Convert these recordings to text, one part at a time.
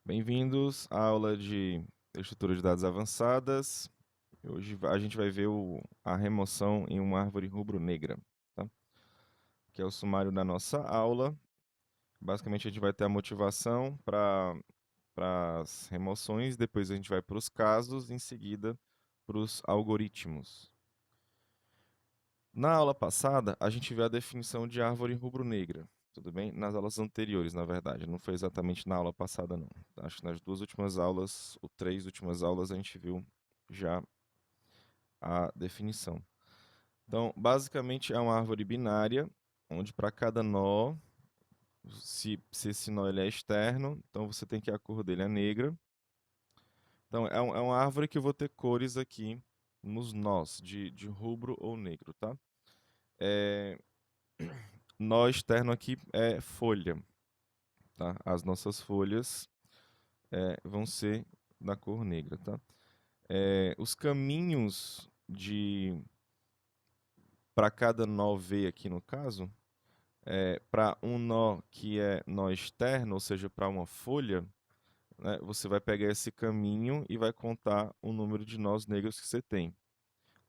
Bem-vindos à aula de estrutura de dados avançadas. Hoje a gente vai ver a remoção em uma árvore rubro-negra, tá? Que é o sumário da nossa aula. Basicamente, a gente vai ter a motivação para as remoções, depois a gente vai para os casos, em seguida para os algoritmos. Na aula passada, a gente viu a definição de árvore rubro-negra, tudo bem? Nas aulas anteriores, na verdade, não foi exatamente na aula passada, não. Acho que nas duas últimas aulas, ou três últimas aulas, a gente viu já a definição. Então, basicamente, é uma árvore binária, onde para cada nó, se esse nó ele é externo, então você tem que a cor dele é negra. Então, é uma árvore que eu vou ter cores aqui nos nós, de rubro ou negro, tá? É, nó externo aqui é folha, tá? As nossas folhas vão ser da cor negra, tá? Os caminhos de para cada nó V aqui no caso, para um nó que é nó externo, ou seja, para uma folha, né, você vai pegar esse caminho e vai contar o número de nós negros que você tem,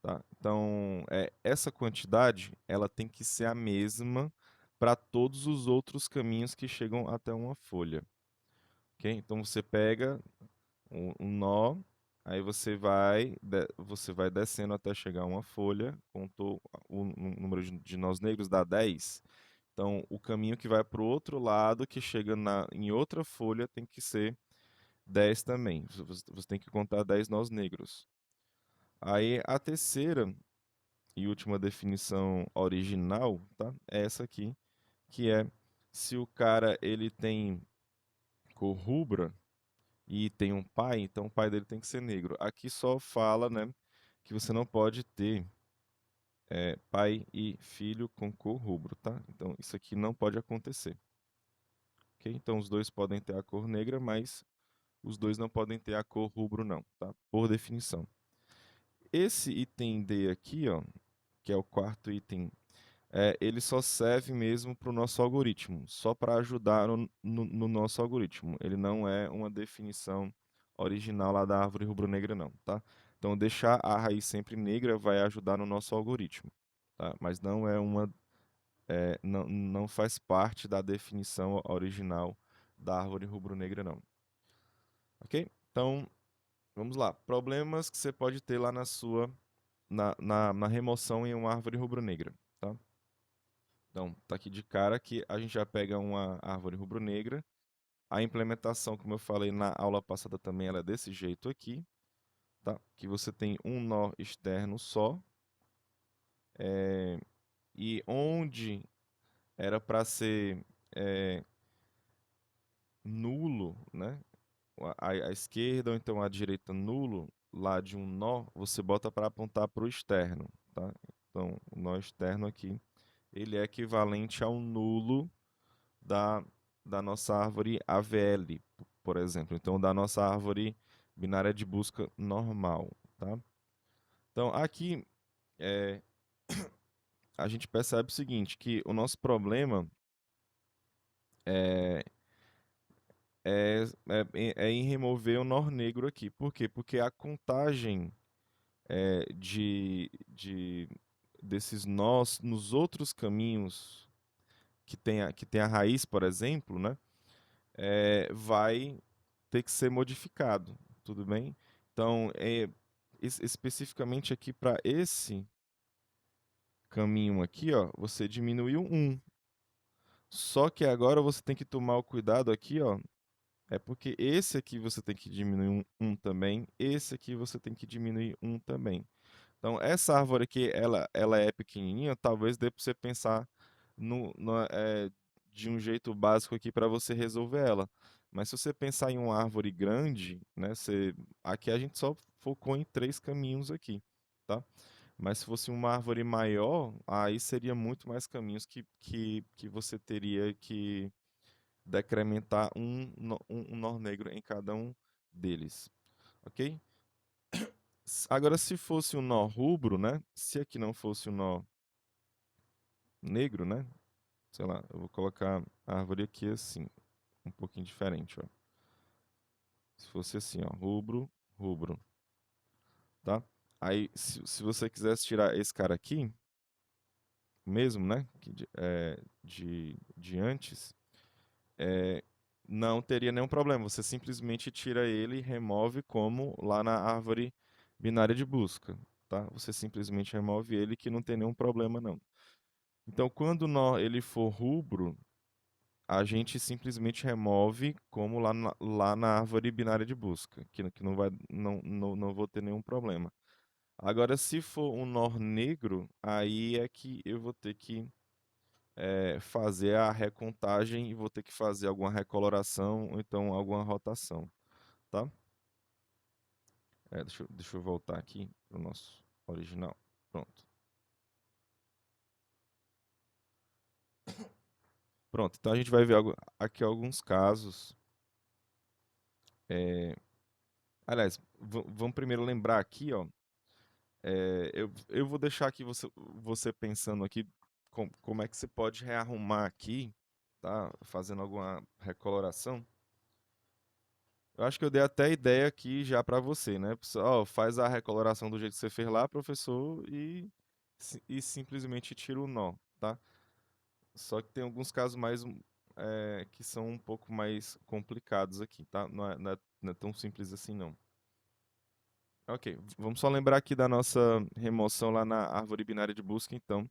tá? Então, essa quantidade ela tem que ser a mesma para todos os outros caminhos que chegam até uma folha. Ok? Então você pega um nó, aí você vai descendo até chegar a uma folha, contou o número de nós negros dá 10. Então o caminho que vai para o outro lado, que chega em outra folha, tem que ser 10 também. Você tem que contar 10 nós negros. Aí a terceira e última definição original, tá? É essa aqui, que é se o cara ele tem cor rubra, e tem um pai, então o pai dele tem que ser negro. Aqui só fala, né, que você não pode ter pai e filho com cor rubro, tá? Então isso aqui não pode acontecer, ok? Então os dois podem ter a cor negra, mas os dois não podem ter a cor rubro não, tá? Por definição. Esse item D aqui, ó, que é o quarto item, ele só serve mesmo para o nosso algoritmo, só para ajudar no nosso algoritmo. Ele não é uma definição original lá da árvore rubro-negra, não, tá? Então, deixar a raiz sempre negra vai ajudar no nosso algoritmo, tá? Mas não é não faz parte da definição original da árvore rubro-negra, não. Ok? Então, vamos lá. Problemas que você pode ter lá na remoção em uma árvore rubro-negra, tá? Então, tá aqui de cara que a gente já pega uma árvore rubro-negra. A implementação, como eu falei na aula passada também, ela é desse jeito aqui, tá? Que você tem um nó externo só, e onde era para ser é, nulo, né? A esquerda ou então a direita nulo, lá de um nó, você bota para apontar para o externo, tá? Então, o nó externo aqui, ele é equivalente ao nulo da, da nossa árvore AVL, por exemplo. Então, da nossa árvore binária de busca normal, tá? Então, aqui é, a gente percebe o seguinte, que o nosso problema é, é em remover o nó negro aqui. Por quê? Porque a contagem desses nós nos outros caminhos que tem a raiz, por exemplo, né? Vai ter que ser modificado, tudo bem? Então, especificamente aqui para esse caminho aqui, ó, você diminuiu um. Só que agora você tem que tomar o cuidado aqui, ó, é porque esse aqui você tem que diminuir um também, esse aqui você tem que diminuir um também. Então, essa árvore aqui, ela é pequenininha, talvez dê para você pensar de um jeito básico aqui para você resolver ela. Mas se você pensar em uma árvore grande, né, aqui a gente só focou em três caminhos aqui, tá? Mas se fosse uma árvore maior, aí seria muito mais caminhos que você teria que decrementar um nó negro em cada um deles, ok? Agora, se fosse um nó rubro, né? Se aqui não fosse um nó negro, né? Sei lá, eu vou colocar a árvore aqui assim, um pouquinho diferente, ó. fosse assim, ó, rubro, rubro, tá? Aí, se você quisesse tirar esse cara aqui, mesmo, né, de antes, é, não teria nenhum problema. Você simplesmente tira ele e remove como lá na árvore binária de busca, tá? Você simplesmente remove ele que não tem nenhum problema, não. Então, quando o nó ele for rubro, a gente simplesmente remove como lá na árvore binária de busca, que não vai, não vou ter nenhum problema. Agora, se for um nó negro, aí é que eu vou ter que fazer a recontagem e vou ter que fazer alguma recoloração ou então alguma rotação, tá? Deixa eu voltar aqui para o nosso original. Pronto. Pronto, então a gente vai ver aqui alguns casos. é, Aliás, vamos primeiro lembrar aqui, ó. Eu vou deixar aqui você pensando aqui como é que você pode rearrumar aqui, tá? Fazendo alguma recoloração. Eu acho que eu dei até ideia aqui já para você, né? Ó, faz a recoloração do jeito que você fez lá, professor, e simplesmente tira o nó, tá? Só que tem alguns casos que são um pouco mais complicados aqui, tá? Não é tão simples assim, não. Ok, vamos só lembrar aqui da nossa remoção lá na árvore binária de busca, então,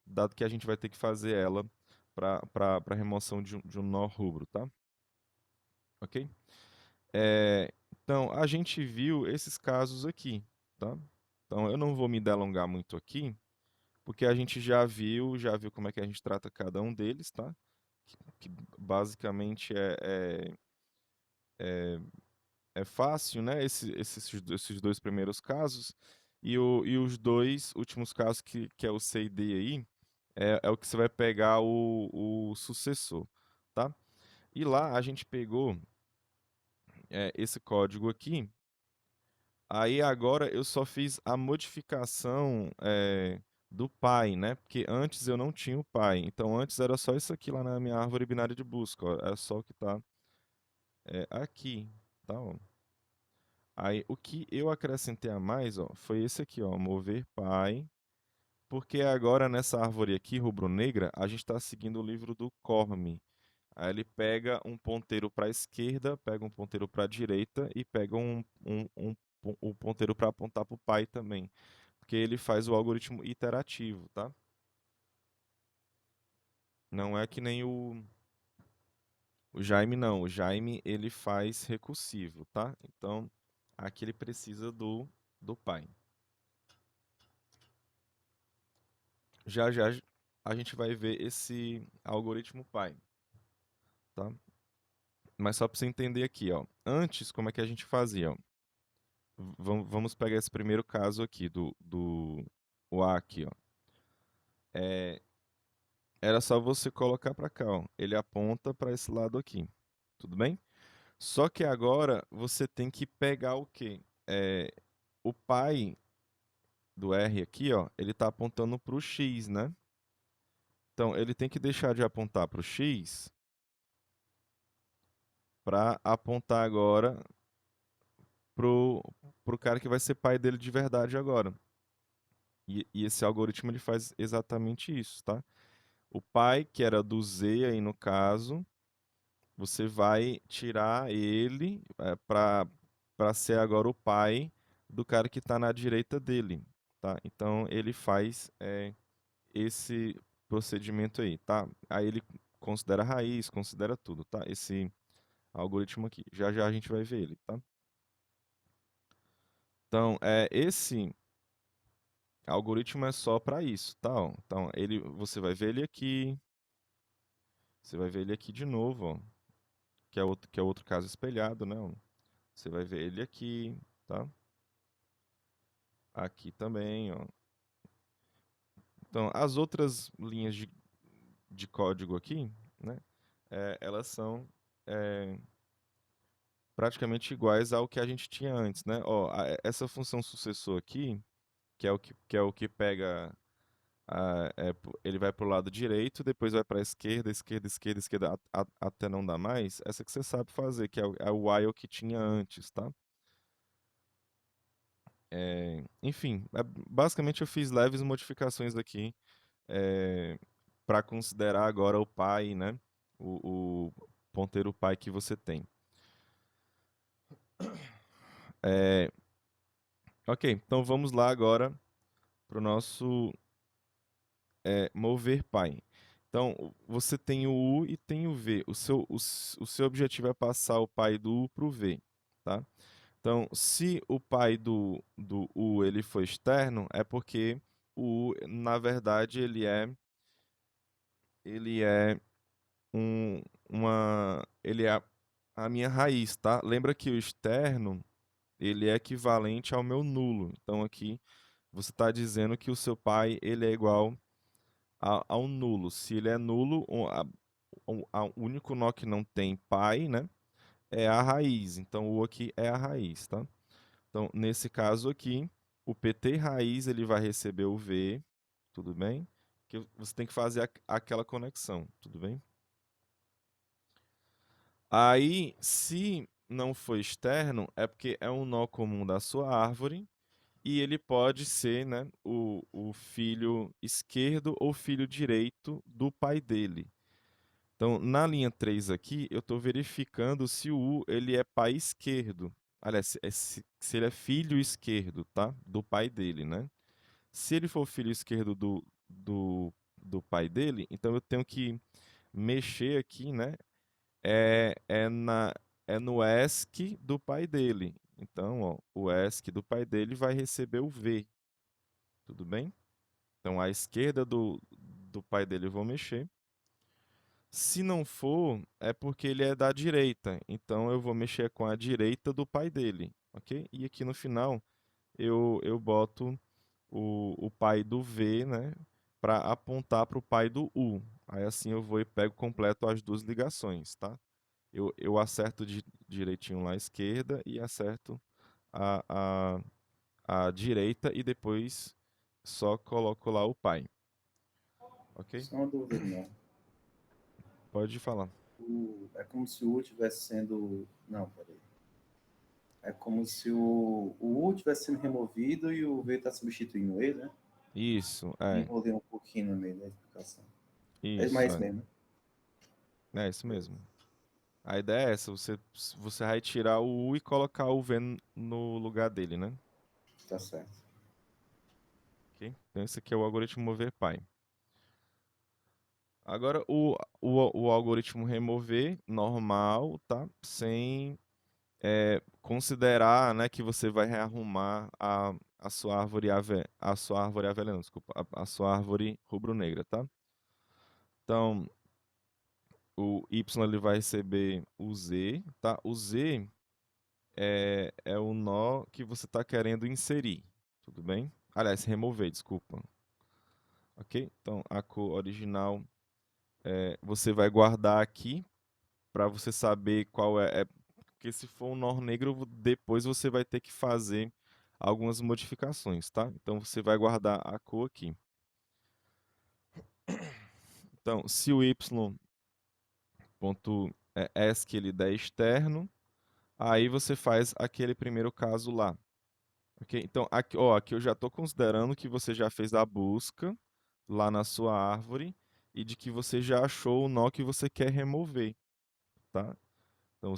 dado que a gente vai ter que fazer ela para remoção de um nó rubro, tá? Ok? Então, a gente viu esses casos aqui, tá? Então, eu não vou me delongar muito aqui, porque a gente já viu como é que a gente trata cada um deles, tá? Que basicamente é fácil, né? Esses dois primeiros casos. E os dois últimos casos, que é o C e D aí, é o que você vai pegar o sucessor, tá? E lá a gente pegou esse código aqui. Aí agora eu só fiz a modificação do pai, né? Porque antes eu não tinha o pai. Então antes era só isso aqui lá na minha árvore binária de busca, ó. É só o que está aqui, tá? Ó. Aí o que eu acrescentei a mais, ó, foi esse aqui, ó, mover pai. Porque agora nessa árvore aqui, rubro-negra, a gente está seguindo o livro do Corme. Aí ele pega um ponteiro para a esquerda, pega um ponteiro para a direita e pega um ponteiro para apontar para o pai também. Porque ele faz o algoritmo iterativo, tá? Não é que nem o Jaime, não. O Jaime, ele faz recursivo, tá? Então, aqui ele precisa do pai. Já já a gente vai ver esse algoritmo pai, tá? Mas só para você entender aqui, ó. Antes, como é que a gente fazia, ó? Vamos pegar esse primeiro caso aqui, do o A aqui, ó. É, Era só você colocar para cá, ó. Ele aponta para esse lado aqui. Tudo bem? Só que agora você tem que pegar o quê? O pai do R aqui, ó, ele está apontando para o X, né? Então ele tem que deixar de apontar para o X para apontar agora pro, pro cara que vai ser pai dele de verdade agora. E esse algoritmo ele faz exatamente isso, tá? O pai, que era do Z aí no caso, você vai tirar ele para ser agora o pai do cara que está na direita dele, tá? Então ele faz esse procedimento aí, tá? Aí ele considera a raiz, considera tudo, tá? Esse algoritmo aqui. Já já a gente vai ver ele, tá? Então, esse algoritmo é só para isso, tá? Ó. Então, você vai ver ele aqui, você vai ver ele aqui de novo, ó, que é outro caso espelhado, né? Ó. Você vai ver ele aqui, tá? Aqui também, ó. Então, as outras linhas de código aqui, né? Elas são é, praticamente iguais ao que a gente tinha antes, né? Ó, essa função sucessor aqui, que é o que pega ele vai para o lado direito, depois vai para a esquerda, esquerda, esquerda, esquerda, até não dar mais. Essa que você sabe fazer, que é o while que tinha antes, tá? Enfim, basicamente eu fiz leves modificações aqui para considerar agora o pai, né? O ponteiro pai que você tem. É, ok, então vamos lá agora para o nosso mover pai. Então, você tem o U e tem o V. O seu objetivo é passar o pai do U para o V, tá? Então, se o pai do U ele for externo, é porque o U, na verdade, ele é um, ele é a minha raiz, tá? Lembra que o externo, ele é equivalente ao meu nulo. Então, aqui, você está dizendo que o seu pai, ele é igual ao nulo. Se ele é nulo, o único nó que não tem pai, né, é a raiz. Então, o aqui é a raiz, tá? Então, nesse caso aqui, o PT raiz ele vai receber o V, tudo bem? Que você tem que fazer aquela conexão, tudo bem? Aí, se não for externo, é porque é um nó comum da sua árvore e ele pode ser, né, o filho esquerdo ou filho direito do pai dele. Então, na linha 3 aqui, eu estou verificando se o U ele é pai esquerdo. Aliás, se ele é filho esquerdo, tá? Do pai dele, né? Se ele for filho esquerdo do pai dele, então eu tenho que mexer aqui, né? É, é, na, é no ESC do pai dele. Então, ó, o ESC do pai dele vai receber o V, tudo bem? Então, à esquerda do pai dele eu vou mexer. Se não for, é porque ele é da direita. Então eu vou mexer com a direita do pai dele, ok? E aqui no final eu boto o pai do V, né? Para apontar para o pai do U. Aí assim eu vou e pego completo as duas ligações, tá? Eu acerto direitinho lá à esquerda e acerto a, a direita e depois só coloco lá o pai, ok? Só uma dúvida, não. Pode falar. É como se o U estivesse sendo. Não, peraí. É como se o U estivesse sendo removido e o V está substituindo ele, né? Isso, Me enrolei um pouquinho no meio da explicação. É isso, mais mesmo, né? é isso Beleza. mesmo. A ideia é essa, você vai tirar o U e colocar o V no lugar dele, né? Tá certo. Ok? Então esse aqui é o algoritmo mover pai. Agora o algoritmo remover normal, tá? Sem considerar, né, que você vai rearrumar a sua árvore a sua árvore avelã, não, desculpa, a sua árvore rubro-negra, tá? Então o Y ele vai receber o Z, tá? O Z é o nó que você está querendo inserir, tudo bem? Aliás, remover, desculpa. Ok? Então, a cor original você vai guardar aqui para você saber qual é. Porque se for um nó negro, depois você vai ter que fazer algumas modificações, tá? Então, você vai guardar a cor aqui. Então, se o y.esc ele der externo, aí você faz aquele primeiro caso lá. Ok? Então, aqui, ó, aqui eu já estou considerando que você já fez a busca lá na sua árvore e de que você já achou o nó que você quer remover, tá? Então,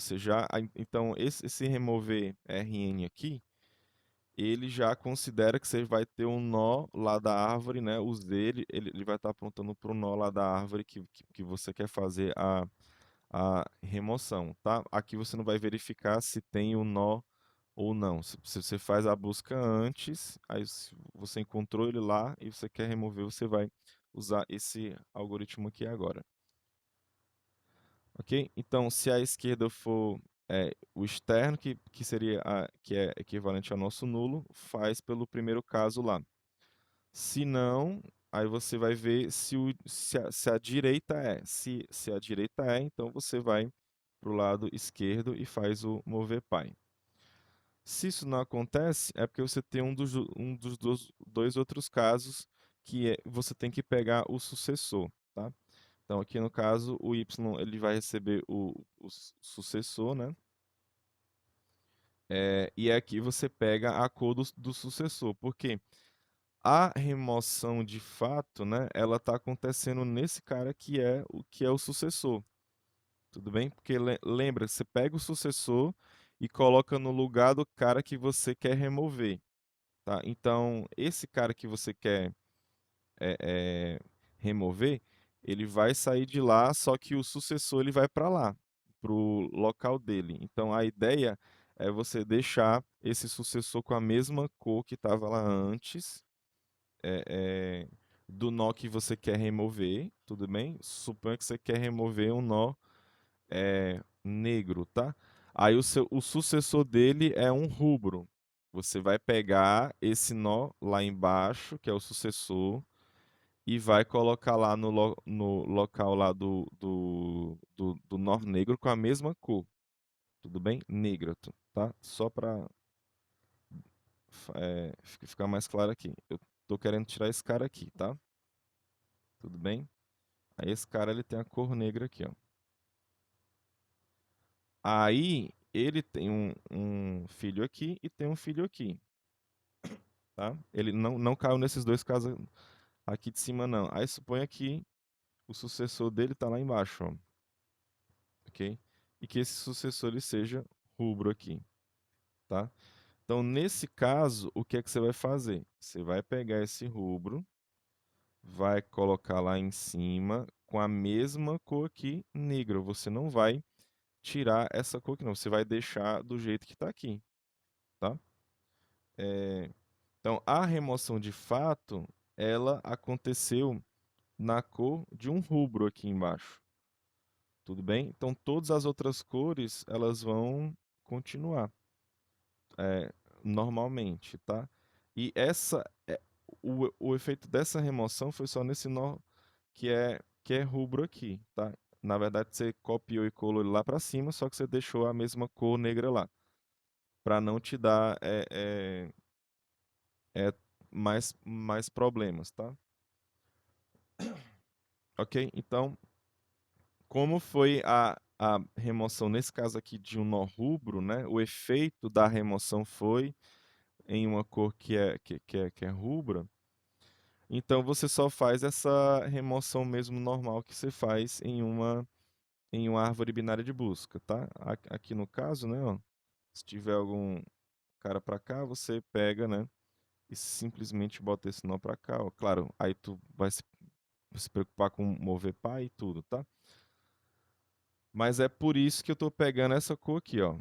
então esse remover RN aqui, ele já considera que você vai ter um nó lá da árvore, né? O Z, ele vai estar apontando para o nó lá da árvore que você quer fazer a remoção, tá? Aqui você não vai verificar se tem o nó ou não. Se você faz a busca antes, aí se você encontrou ele lá e você quer remover, você vai usar esse algoritmo aqui agora. Ok? Então, se a esquerda for o externo, que seria que é equivalente ao nosso nulo, faz pelo primeiro caso lá. Se não, aí você vai ver se a direita é. Se a direita é, então você vai para o lado esquerdo e faz o mover pai. Se isso não acontece, é porque você tem um dos dois outros casos que você tem que pegar o sucessor, tá? Então, aqui no caso, o y ele vai receber o sucessor, né? E aqui você pega a cor do sucessor, porque a remoção de fato, né, ela está acontecendo nesse cara que é o sucessor, tudo bem? Porque lembra, você pega o sucessor e coloca no lugar do cara que você quer remover, tá? Então, esse cara que você quer é, é, remover, ele vai sair de lá, só que o sucessor ele vai para lá, para o local dele. Então a ideia é você deixar esse sucessor com a mesma cor que estava lá antes, é, é, do nó que você quer remover, tudo bem? Suponha que você quer remover um nó negro, tá? Aí o sucessor dele é um rubro. Você vai pegar esse nó lá embaixo, que é o sucessor, e vai colocar lá no local lá do nó negro com a mesma cor. Tudo bem? Negra, tá? Só para ficar mais claro aqui. Eu tô querendo tirar esse cara aqui, tá? Tudo bem? Aí esse cara ele tem a cor negra aqui, ó. Aí ele tem um filho aqui e tem um filho aqui, tá? Ele não caiu nesses dois casos aqui de cima, não. Aí suponha que o sucessor dele tá lá embaixo, ó. Ok? E que esse sucessor ele seja rubro aqui, tá? Então, nesse caso, o que é que você vai fazer? Você vai pegar esse rubro, vai colocar lá em cima com a mesma cor aqui, negra. Você não vai tirar essa cor aqui, não. Você vai deixar do jeito que está aqui, tá? É, Então, a remoção de fato, ela aconteceu na cor de um rubro aqui embaixo. Tudo bem? Então, todas as outras cores, elas vão continuar é, normalmente, tá? E o efeito dessa remoção foi só nesse nó que é rubro aqui, tá? Na verdade, você copiou e colou ele lá para cima, só que você deixou a mesma cor negra lá, para não te dar mais problemas, tá? Ok? Então, como foi a remoção, nesse caso aqui, de um nó rubro, né? O efeito da remoção foi em uma cor que é rubra. Então você só faz essa remoção mesmo normal que você faz em uma árvore binária de busca, tá? Aqui no caso, né, ó, se tiver algum cara para cá, você pega, né, e simplesmente bota esse nó para cá, ó. Claro, aí tu vai se preocupar com mover pai e tudo, tá? Mas é por isso que eu tô pegando essa cor aqui, ó.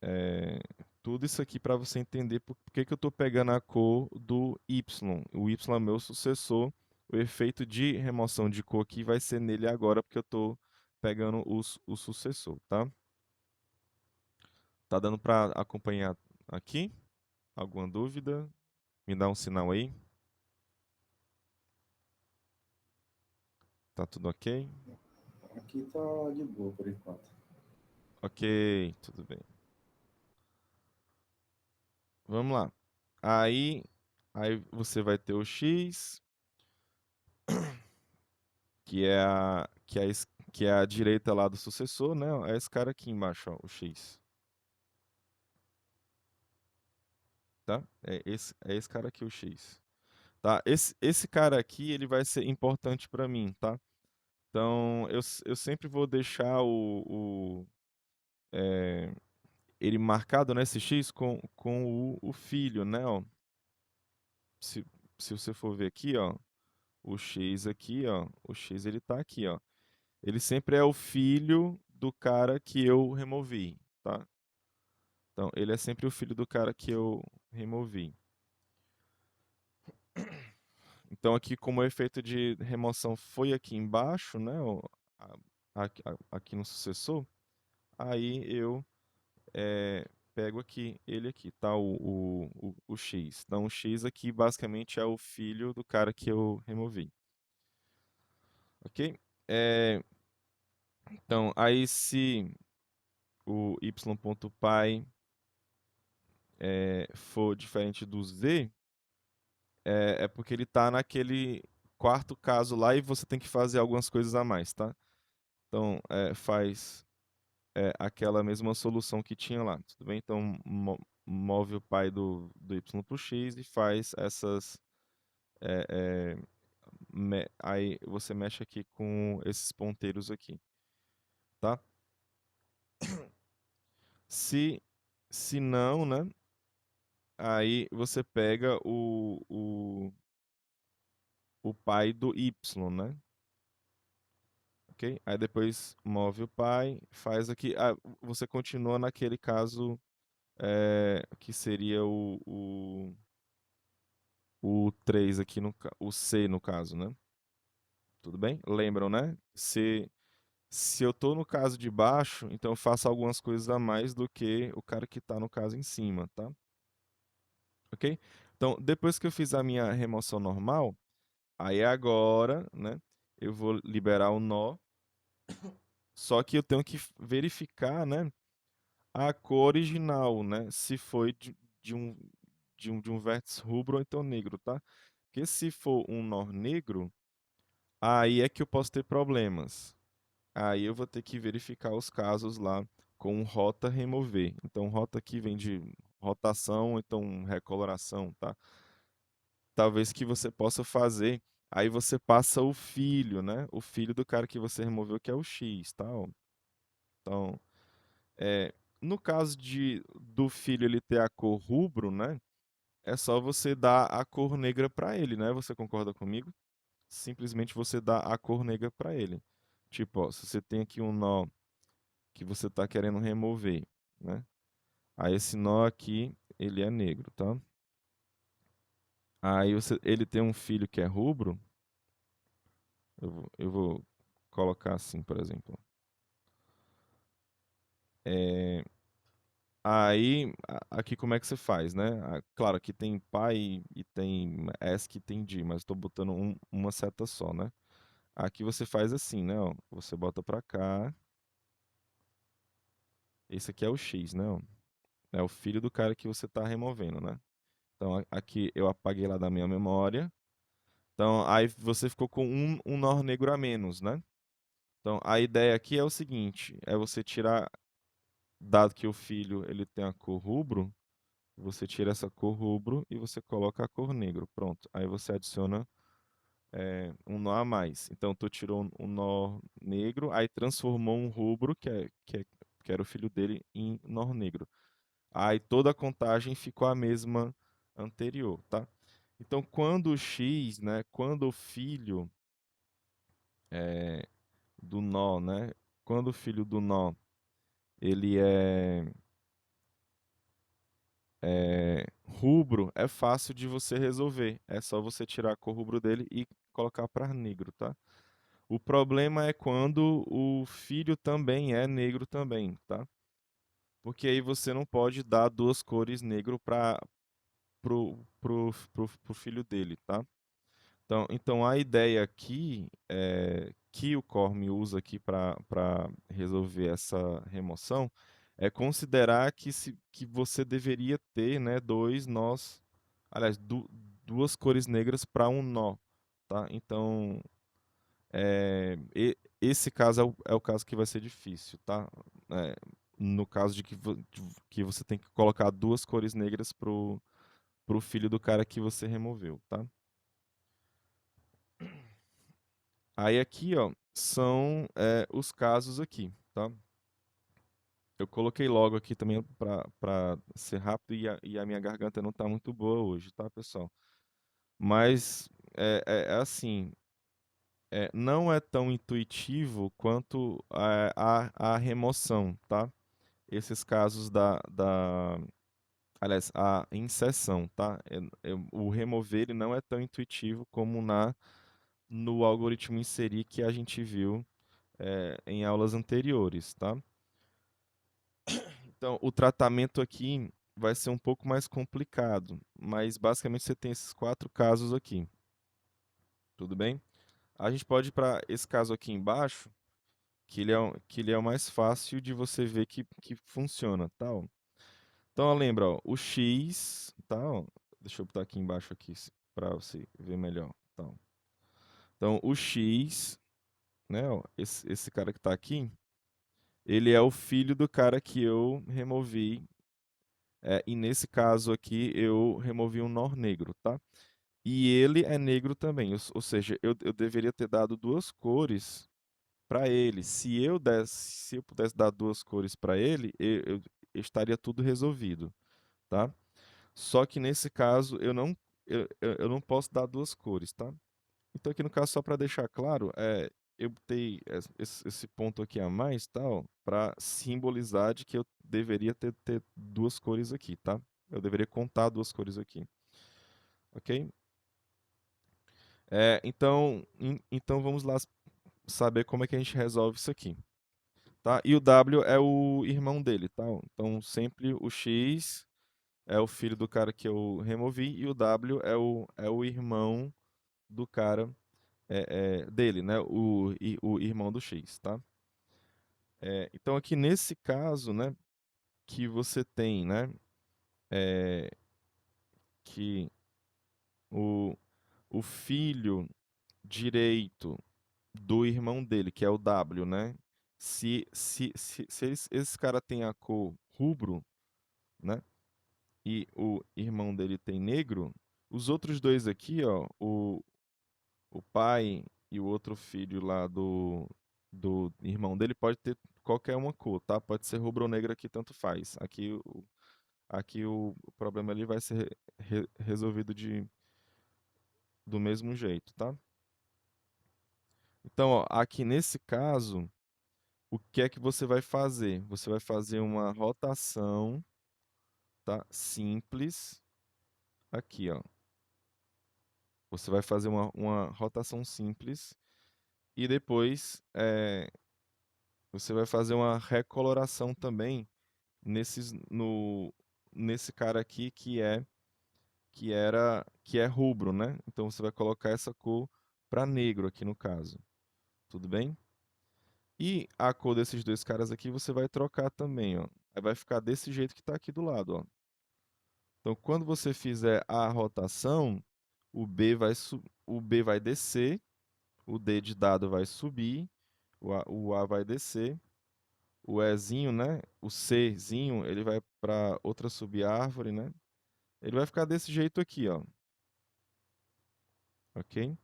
É, tudo isso aqui para você entender por que que eu estou pegando a cor do Y. O Y é meu sucessor. O efeito de remoção de cor aqui vai ser nele agora, porque eu estou pegando o sucessor, tá? Tá dando para acompanhar aqui? Alguma dúvida? Me dá um sinal aí. Tá tudo ok? Aqui tá de boa por enquanto. Ok, tudo bem. Vamos lá. Aí, aí você vai ter o X, que é a direita lá do sucessor, né? É esse cara aqui embaixo, ó, o X, tá? É esse cara aqui, o X, tá? Esse cara aqui, ele vai ser importante para mim, tá? Então, eu sempre vou deixar é, ele marcado, né, esse X com o filho, né, ó. Se, se você for ver aqui, ó, o X aqui, ó, o X ele tá aqui, ó. Ele sempre é o filho do cara que eu removi, tá? Então, ele é sempre o filho do cara que eu removi. Então, aqui, como o efeito de remoção foi aqui embaixo, né? Aqui no sucessor, aí eu pego aqui, ele aqui, tá? O X. Então, o X aqui basicamente é o filho do cara que eu removi. Ok? É, então, aí se o y.pi for diferente do z, É porque ele tá naquele quarto caso lá e você tem que fazer algumas coisas a mais, tá? Então, faz aquela mesma solução que tinha lá, tudo bem? Então, move o pai do y para o x e faz essas. é, é, aí você mexe aqui com esses ponteiros aqui, tá? Se, se não, né? Aí você pega o pai do y, né? Ok? Aí depois move o pai, faz aqui. Ah, você continua naquele caso que seria o 3 aqui, o C no caso, né? Tudo bem? Lembram, né? Se eu tô no caso de baixo, então eu faço algumas coisas a mais do que o cara que tá no caso em cima, tá? Ok? Então, depois que eu fiz a minha remoção normal, aí agora, né? Eu vou liberar o nó, só que eu tenho que verificar, né? A cor original, né? Se foi de um, de um vértice rubro ou então negro, tá? Porque se for um nó negro, aí é que eu posso ter problemas. Aí eu vou ter que verificar os casos lá com rota remover. Então, rota aqui vem de rotação, então recoloração, tá? Talvez que você possa fazer. Aí você passa o filho, né? O filho do cara que você removeu, que é o X, tá? Ó. Então, no caso do filho ele ter a cor rubro, né? É só você dar a cor negra para ele, né? Você concorda comigo? Simplesmente você dá a cor negra para ele. Tipo, ó, se você tem aqui um nó que você está querendo remover, né? Aí esse nó aqui, ele é negro, tá? Aí ele tem um filho que é rubro, eu vou colocar assim, por exemplo. É, aí, aqui como é que você faz, né? Claro, aqui tem pai e tem ESC e tem DI, mas estou botando uma seta só, né? Aqui você faz assim, né? Ó, você bota pra cá. Esse aqui é o X, né? Ó, é o filho do cara que você tá removendo, né? Então aqui eu apaguei lá da minha memória. Então aí você ficou com um nó negro a menos, né? Então a ideia aqui é o seguinte: é você tirar, dado que o filho ele tem a cor rubro, você tira essa cor rubro e você coloca a cor negro. Pronto. Aí você adiciona um nó a mais. Então tu tirou um nó negro, aí transformou um rubro, que era o filho dele, em nó negro. Aí toda a contagem ficou a mesma anterior, tá? Então quando o X, né, quando o filho do nó, né, quando o filho do nó ele é rubro, é fácil de você resolver. É só você tirar a cor rubro dele e colocar para negro, tá? O problema é quando o filho também é negro também, tá? Porque aí você não pode dar duas cores negro para pro filho dele, tá? Então a ideia aqui que o Corme usa aqui para resolver essa remoção é considerar que você deveria ter, né, dois nós, aliás, duas cores negras para um nó, tá? Então esse caso é o caso que vai ser difícil, tá? No caso que você tem que colocar duas cores negras pro filho do cara que você removeu, tá? Aí aqui, ó, são os casos aqui, tá? Eu coloquei logo aqui também para ser rápido e a minha garganta não tá muito boa hoje, tá, pessoal? Mas é assim, não é tão intuitivo quanto a remoção, tá? Esses casos aliás, a inserção, tá? O remover ele não é tão intuitivo como no algoritmo inserir que a gente viu em aulas anteriores, tá? Então, o tratamento aqui vai ser um pouco mais complicado, mas basicamente você tem esses quatro casos aqui, tudo bem? A gente pode ir para esse caso aqui embaixo, que ele é o mais fácil de você ver que funciona, tá? Ó. Então, ó, lembra, ó, o x, tá? Ó, deixa eu botar aqui embaixo aqui. para você ver melhor. Então, o X, né, ó, esse cara que está aqui, ele é o filho do cara que eu removi. E nesse caso aqui, eu removi um nó negro, tá? E ele é negro também, ou seja, eu deveria ter dado duas cores para ele. Se eu pudesse dar duas cores para ele, eu estaria tudo resolvido, tá? Só que nesse caso eu não posso dar duas cores, tá? Então aqui no caso, só para deixar claro, eu botei esse ponto aqui a mais, tal, para simbolizar de que eu deveria ter duas cores aqui, tá? Eu deveria contar duas cores aqui, ok? Então vamos lá saber como é que a gente resolve isso aqui, tá? E o W é o irmão dele, tá? Então sempre o X é o filho do cara que eu removi e o W é o irmão do cara dele, né? O irmão do X, tá? Então aqui nesse caso, né, que você tem, né, é, que o, o filho direito do irmão dele, que é o W, né? Se esse cara tem a cor rubro, né? E o irmão dele tem negro, os outros dois aqui, ó, o pai e o outro filho lá do irmão dele pode ter qualquer uma cor, tá? Pode ser rubro ou negro aqui, tanto faz. Aqui o problema ali vai ser resolvido do mesmo jeito, tá? Então, ó, aqui nesse caso, o que é que você vai fazer? Você vai fazer uma rotação, tá? Simples, aqui, ó. Você vai fazer uma rotação simples e depois você vai fazer uma recoloração também nesses, no, nesse cara aqui que é rubro, né? Então você vai colocar essa cor para negro aqui no caso. Tudo bem? E a cor desses dois caras aqui você vai trocar também, ó. Aí vai ficar desse jeito que está aqui do lado, ó. Então, quando você fizer a rotação, o B vai descer, o D de dado vai subir, o A vai descer, o Ezinho, né? O Czinho, ele vai para outra subárvore, né? Ele vai ficar desse jeito aqui, ó. Ok?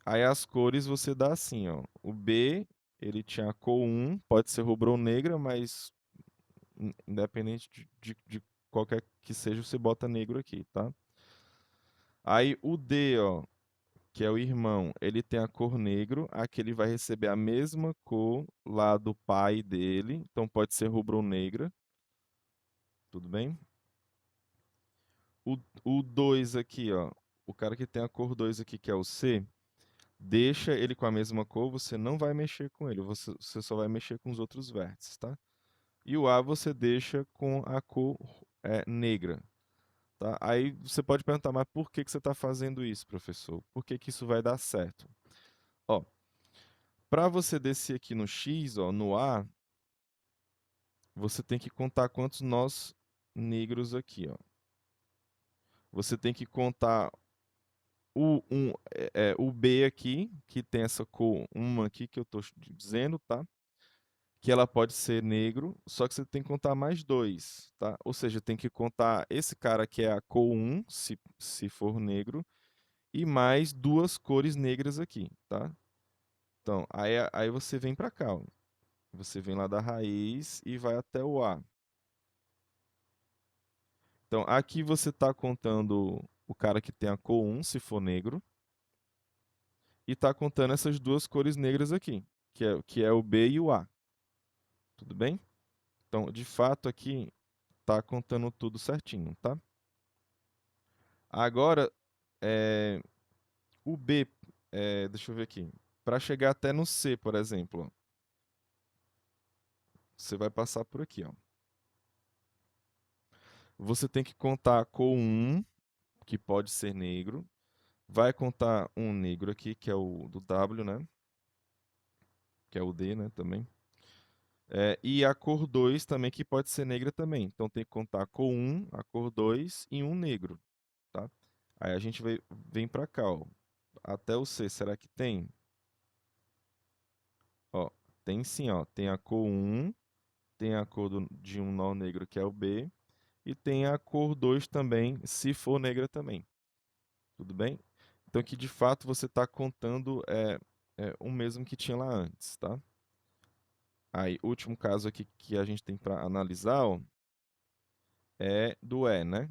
Aí as cores você dá assim, ó. O B, ele tinha a cor 1, pode ser rubro ou negra, mas independente de qualquer que seja, você bota negro aqui, tá? Aí o D, ó, que é o irmão, ele tem a cor negro, aqui ele vai receber a mesma cor lá do pai dele, então pode ser rubro ou negra, tudo bem? O 2 aqui, ó, o cara que tem a cor 2 aqui, que é o C, deixa ele com a mesma cor, você não vai mexer com ele, você só vai mexer com os outros vértices, tá? E o A você deixa com a cor negra, tá? Aí você pode perguntar, mas por que que você está fazendo isso, professor? Por que que isso vai dar certo? Ó, para você descer aqui no X, ó, no A, você tem que contar quantos nós negros aqui, ó. Você tem que contar o B aqui, que tem essa cor 1 aqui que eu estou dizendo, tá? Que ela pode ser negro, só que você tem que contar mais dois, tá? Ou seja, tem que contar esse cara que é a cor 1, se for negro, e mais duas cores negras aqui, tá? Então, aí você vem para cá, ó. Você vem lá da raiz e vai até o A. Então, aqui você está contando o cara que tem a cor 1, se for negro, e está contando essas duas cores negras aqui, que é o B e o A. Tudo bem? Então, de fato, aqui está contando tudo certinho, tá? Agora, é, o B, deixa eu ver aqui. Para chegar até no C, por exemplo, ó, você vai passar por aqui, ó. Você tem que contar a cor 1, que pode ser negro. Vai contar um negro aqui, que é o do W, né? Que é o D, né, também. E a cor 2 também, que pode ser negra também. Então tem que contar a cor 1, a cor 2 e um negro, tá? Aí a gente vem para cá, ó. Até o C, será que tem? Ó, tem sim, ó. Tem a cor 1, tem a cor de um nó negro, que é o B, e tem a cor 2 também, se for negra também. Tudo bem? Então aqui de fato você está contando o mesmo que tinha lá antes, tá? Aí, último caso aqui que a gente tem para analisar, ó, é do E, né?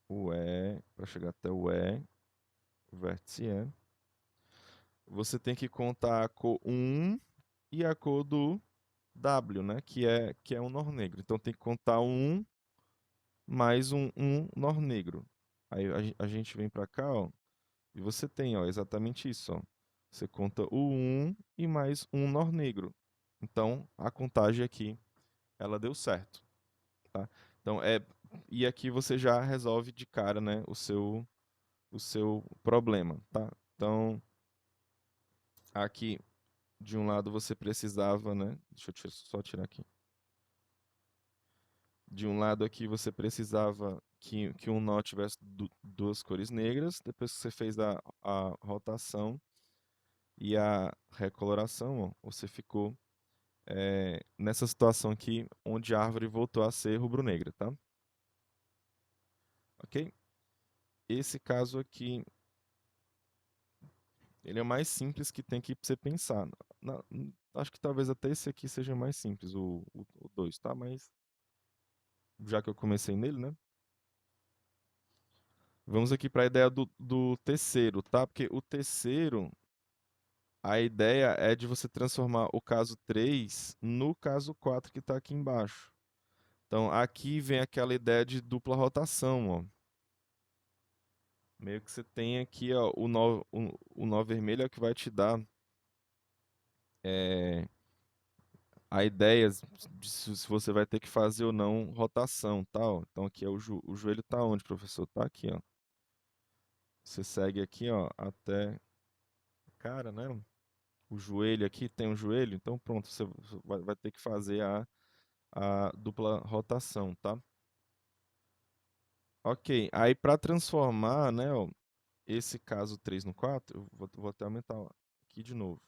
O E, para chegar até o E, o vértice E, você tem que contar a cor 1 e a cor do W, né? Que é um nó negro. Então tem que contar 1 mais um nó negro. Aí a gente vem para cá, ó, e você tem, ó, exatamente isso, ó. Você conta o 1 e mais um nó negro. Então a contagem aqui, ela deu certo, tá? Então e aqui você já resolve de cara, né, o seu problema, tá? Então aqui de um lado você precisava, né? Deixa eu só tirar aqui. De um lado aqui você precisava que um nó tivesse duas cores negras. Depois que você fez a rotação e a recoloração, ó, você ficou nessa situação aqui, onde a árvore voltou a ser rubro-negra, tá? Ok? Esse caso aqui, ele é o mais simples que tem que você pensar. Acho que talvez até esse aqui seja mais simples, o 2, tá? Mas já que eu comecei nele, né? Vamos aqui para a ideia do terceiro, tá? Porque o terceiro, a ideia é de você transformar o caso 3 no caso 4 que está aqui embaixo. Então, aqui vem aquela ideia de dupla rotação, ó. Meio que você tem aqui, ó, o nó vermelho é o que vai te dar é, a ideia de se você vai ter que fazer ou não rotação, tal. Então, aqui é o joelho tá onde, professor? Tá aqui, ó. Você segue aqui, ó, até cara, né? O joelho aqui tem um joelho, então pronto, você vai ter que fazer a dupla rotação, tá? Ok, aí para transformar, né, ó, esse caso 3 no 4, eu vou até aumentar ó, aqui de novo.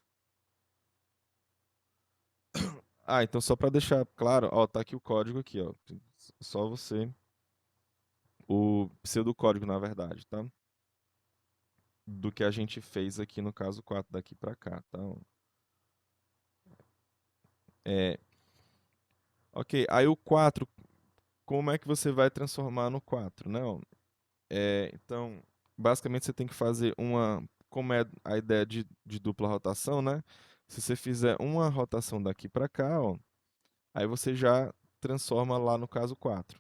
Ah, então só para deixar claro, ó, tá aqui o código aqui, ó. Só você, o pseudocódigo na verdade, tá? Do que a gente fez aqui no caso 4 daqui para cá, tá? É, ok, aí o 4, como é que você vai transformar no 4, né? Ó? Então, basicamente você tem que fazer como é a ideia de dupla rotação, né? Se você fizer uma rotação daqui para cá, ó, aí você já transforma lá no caso 4,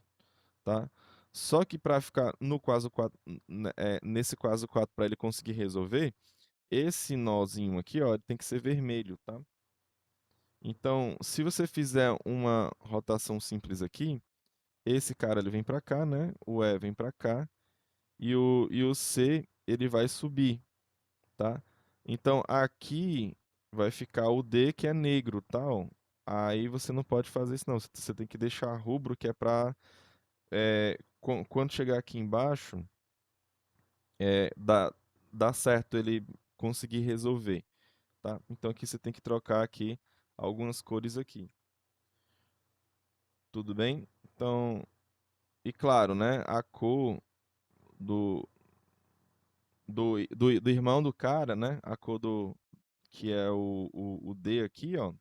tá? Só que para ficar no caso 4, nesse caso 4 para ele conseguir resolver, esse nozinho aqui, ó, ele tem que ser vermelho, tá? Então, se você fizer uma rotação simples aqui, esse cara ele vem para cá, né? O E vem para cá e o C ele vai subir, tá? Então aqui vai ficar o D que é negro, tal. Aí você não pode fazer isso não. Você tem que deixar rubro que é para quando chegar aqui embaixo dar certo ele conseguir resolver, tá? Então aqui você tem que trocar aqui algumas cores aqui, tudo bem? Então e claro, né? A cor do do irmão do cara, né? A cor que é o D aqui, ó,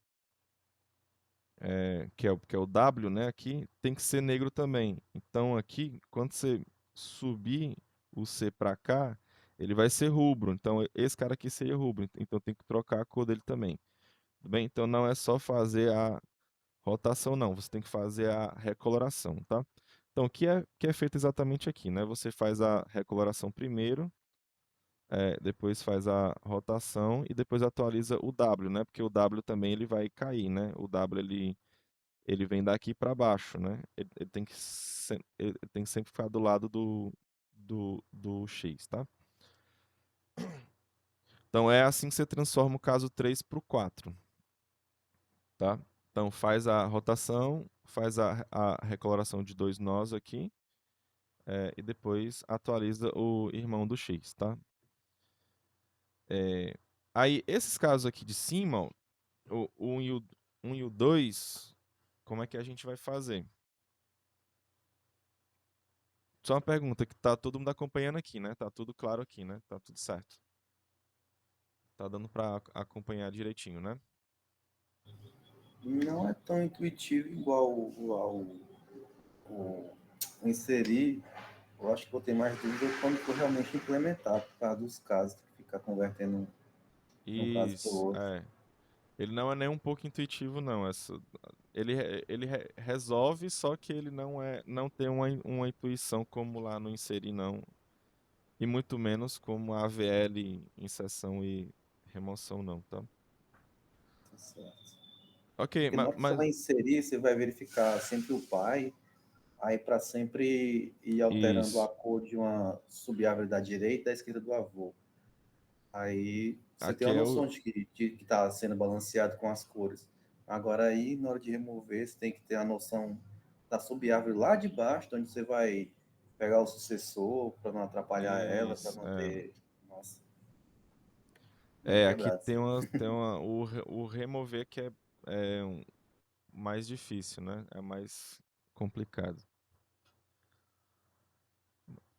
que é o W, né? Aqui tem que ser negro também. Então aqui, quando você subir o C para cá, ele vai ser rubro. Então esse cara aqui seria rubro. Então tem que trocar a cor dele também. Tudo bem? Então não é só fazer a rotação, não. Você tem que fazer a recoloração, tá? Então o que é feito exatamente aqui, né? Você faz a recoloração primeiro. Depois faz a rotação e depois atualiza o W, né? Porque o W também ele vai cair, né? O W ele vem daqui para baixo, né? Ele tem que ele tem que sempre ficar do lado do X, tá? Então é assim que você transforma o caso 3 para o 4, tá? Então faz a rotação, faz a recoloração de dois nós aqui, e depois atualiza o irmão do X, tá? Aí, esses casos aqui de cima, ó, o 1 e o 2, como é que a gente vai fazer? Só uma pergunta, que tá todo mundo acompanhando aqui, né? Tá tudo claro aqui, né? Tá tudo certo. Tá dando pra acompanhar direitinho, né? Não é tão intuitivo igual o inserir. Eu acho que vou ter mais dúvida quando for realmente implementar, por causa dos casos, que ficar convertendo de um caso para o Isso, outro. Ele não é nem um pouco intuitivo, não. Resolve, só que ele não tem uma intuição como lá no inserir, não. E muito menos como a AVL, inserção e remoção, não, tá? Tá certo. Ok, Porque na hora que você mas vai inserir, você vai verificar sempre o pai, aí para sempre ir alterando a isso. cor de uma subárvore da direita e da esquerda do avô. Aí você tem Aqui uma é o. noção de que está sendo balanceado com as cores. Agora aí, na hora de remover, você tem que ter a noção da subárvore lá de baixo, onde você vai pegar o sucessor para não atrapalhar ela, para Isso, não ter. Nossa, bem Aqui quebrado. tem o remover que é mais difícil, né? É mais complicado.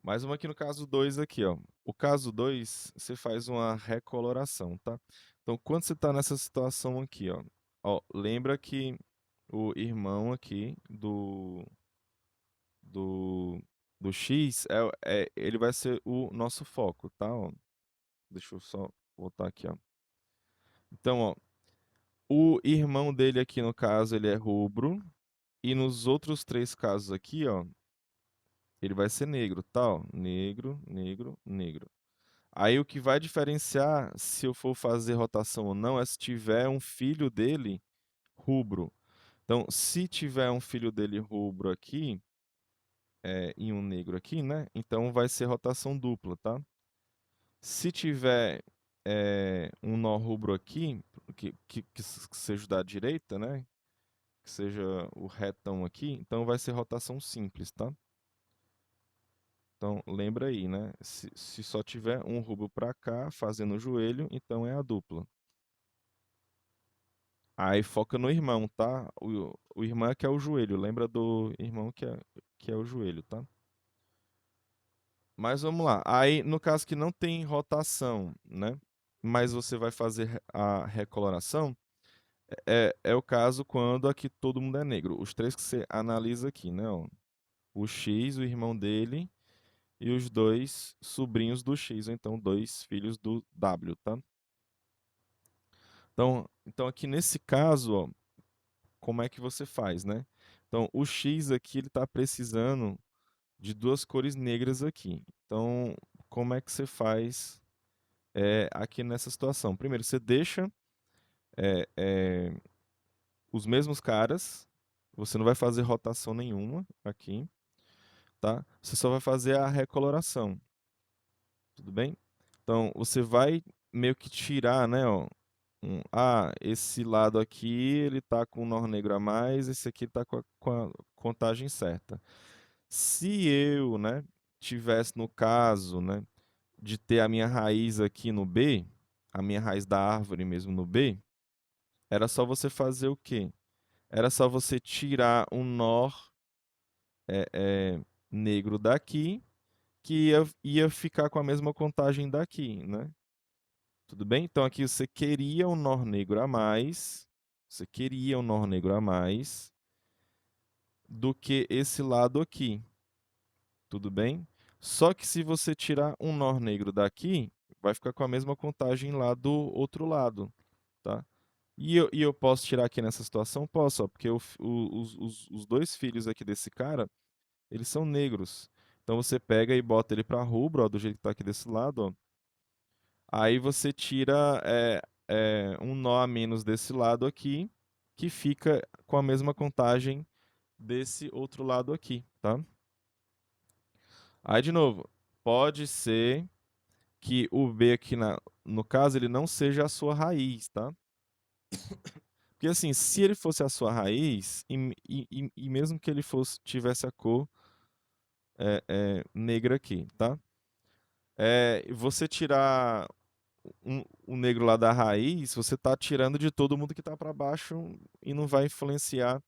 Mais uma aqui no caso 2 aqui, ó. O caso 2 você faz uma recoloração, tá? Então, quando você tá nessa situação aqui, ó, lembra que o irmão aqui do, do X, ele vai ser o nosso foco, tá? Ó, deixa eu só voltar aqui, ó. Então, ó, o irmão dele aqui, no caso, ele é rubro, e nos outros três casos aqui, ó, ele vai ser negro, tá? Ó, negro, negro, negro. Aí o que vai diferenciar se eu for fazer rotação ou não é se tiver um filho dele rubro. Então, se tiver um filho dele rubro aqui, e um negro aqui, né? Então vai ser rotação dupla, tá? Se tiver um nó rubro aqui, que seja da direita, né? Que seja o retão aqui, então vai ser rotação simples, tá? Então lembra aí, né? Se só tiver um rubro para cá, fazendo o joelho, então é a dupla. Aí foca no irmão, tá? O irmão é que é o joelho. Lembra do irmão que é o joelho, tá? Mas vamos lá. Aí, no caso que não tem rotação, né? Mas você vai fazer a recoloração, é o caso quando aqui todo mundo é negro. Os três que você analisa aqui, né? Ó, o X, o irmão dele, e os dois sobrinhos do X, ou então dois filhos do W, tá? Então aqui nesse caso, ó, como é que você faz, né? Então, o X aqui ele está precisando de duas cores negras aqui. Então, como é que você faz aqui nessa situação? Primeiro, você deixa é, é, os mesmos caras, você não vai fazer rotação nenhuma aqui, tá? Você só vai fazer a recoloração, tudo bem? Então, você vai meio que tirar, né, ó, esse lado aqui ele tá com um nó negro a mais, esse aqui tá com a contagem certa. Se eu, né, tivesse no caso, né, de ter a minha raiz aqui no B, a minha raiz da árvore mesmo no B, era só você fazer o quê? Era só você tirar um nó é, é, negro daqui, que ia ficar com a mesma contagem daqui, né? Tudo bem? Então aqui você queria um nó negro a mais, você queria um nó negro a mais do que esse lado aqui. Tudo bem? Só que se você tirar um nó negro daqui, vai ficar com a mesma contagem lá do outro lado, tá? E eu posso tirar aqui nessa situação? Posso, ó, porque os dois filhos aqui desse cara, eles são negros. Então você pega e bota ele para rubro, ó, do jeito que tá aqui desse lado, ó. Aí você tira um nó a menos desse lado aqui, que fica com a mesma contagem desse outro lado aqui, tá? Aí, de novo, pode ser que o B aqui, no caso, ele não seja a sua raiz, tá? Porque, assim, se ele fosse a sua raiz, e mesmo que ele tivesse a cor negra aqui, tá? Você tirar o negro lá da raiz, você tá tirando de todo mundo que tá para baixo e não vai influenciar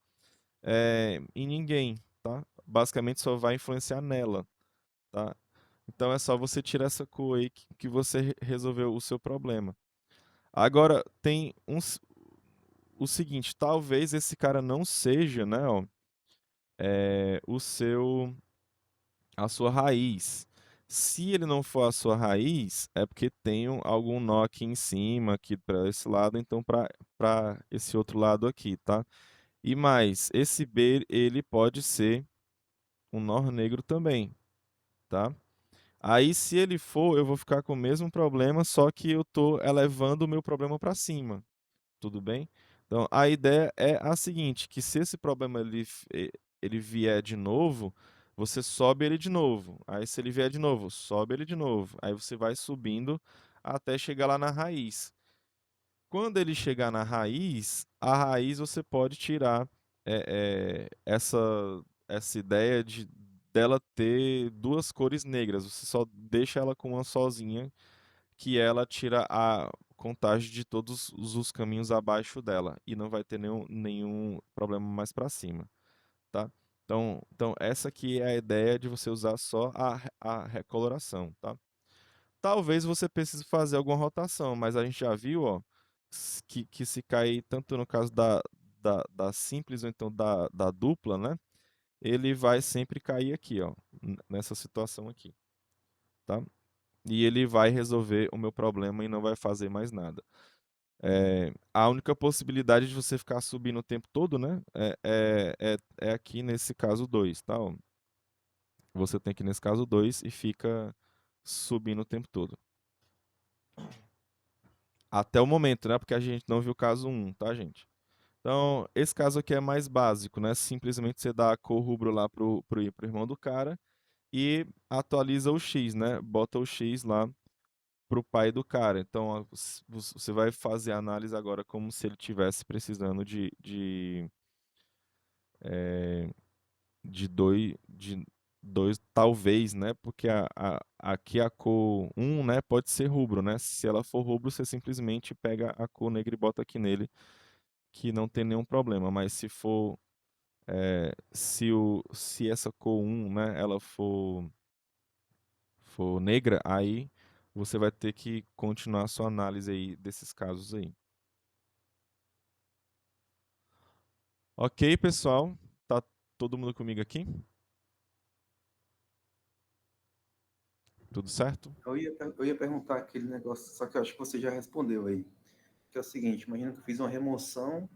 em ninguém, tá? Basicamente só vai influenciar nela, tá? Então é só você tirar essa cor aí que você resolveu o seu problema. Agora, tem o seguinte, talvez esse cara não seja, né, ó, o seu, a sua raiz. Se ele não for a sua raiz, é porque tem algum nó aqui em cima, aqui para esse lado, então para esse outro lado aqui, tá? E mais, esse B, ele pode ser um nó negro também, tá? Aí, se ele for, eu vou ficar com o mesmo problema, só que eu tô elevando o meu problema para cima. Tudo bem? Então, a ideia é a seguinte, que se esse problema ele vier de novo, você sobe ele de novo. Aí, se ele vier de novo, sobe ele de novo. Aí você vai subindo até chegar lá na raiz. Quando ele chegar na raiz, a raiz você pode tirar essa ideia dela ter duas cores negras. Você só deixa ela com uma sozinha, que ela tira a contagem de todos os caminhos abaixo dela e não vai ter nenhum problema mais para cima, tá? Então, essa aqui é a ideia de você usar só a recoloração, tá? Talvez você precise fazer alguma rotação, mas a gente já viu, ó, que se cair tanto no caso da simples ou então da dupla, né? Ele vai sempre cair aqui, ó, nessa situação aqui, tá? E ele vai resolver o meu problema e não vai fazer mais nada. A única possibilidade de você ficar subindo o tempo todo, né? É aqui nesse caso 2, tá? Ó. Você tem aqui nesse caso 2 e fica subindo o tempo todo. Até o momento, né? Porque a gente não viu o caso 1, tá, gente? Então, esse caso aqui é mais básico, né? Simplesmente você dá a cor rubro lá pro irmão do cara e atualiza o X, né? Bota o X lá pro pai do cara. Então, ó, você vai fazer a análise agora como se ele tivesse precisando de dois, talvez, né? Porque aqui a cor 1, né, pode ser rubro, né? Se ela for rubro, você simplesmente pega a cor negra e bota aqui nele, que não tem nenhum problema. Mas se for, se essa cor 1, né, ela for negra, aí você vai ter que continuar a sua análise aí desses casos aí. Ok, pessoal? Tá todo mundo comigo aqui? Tudo certo? Eu ia perguntar aquele negócio, só que eu acho que você já respondeu aí. Que é o seguinte, imagina que eu fiz uma remoção,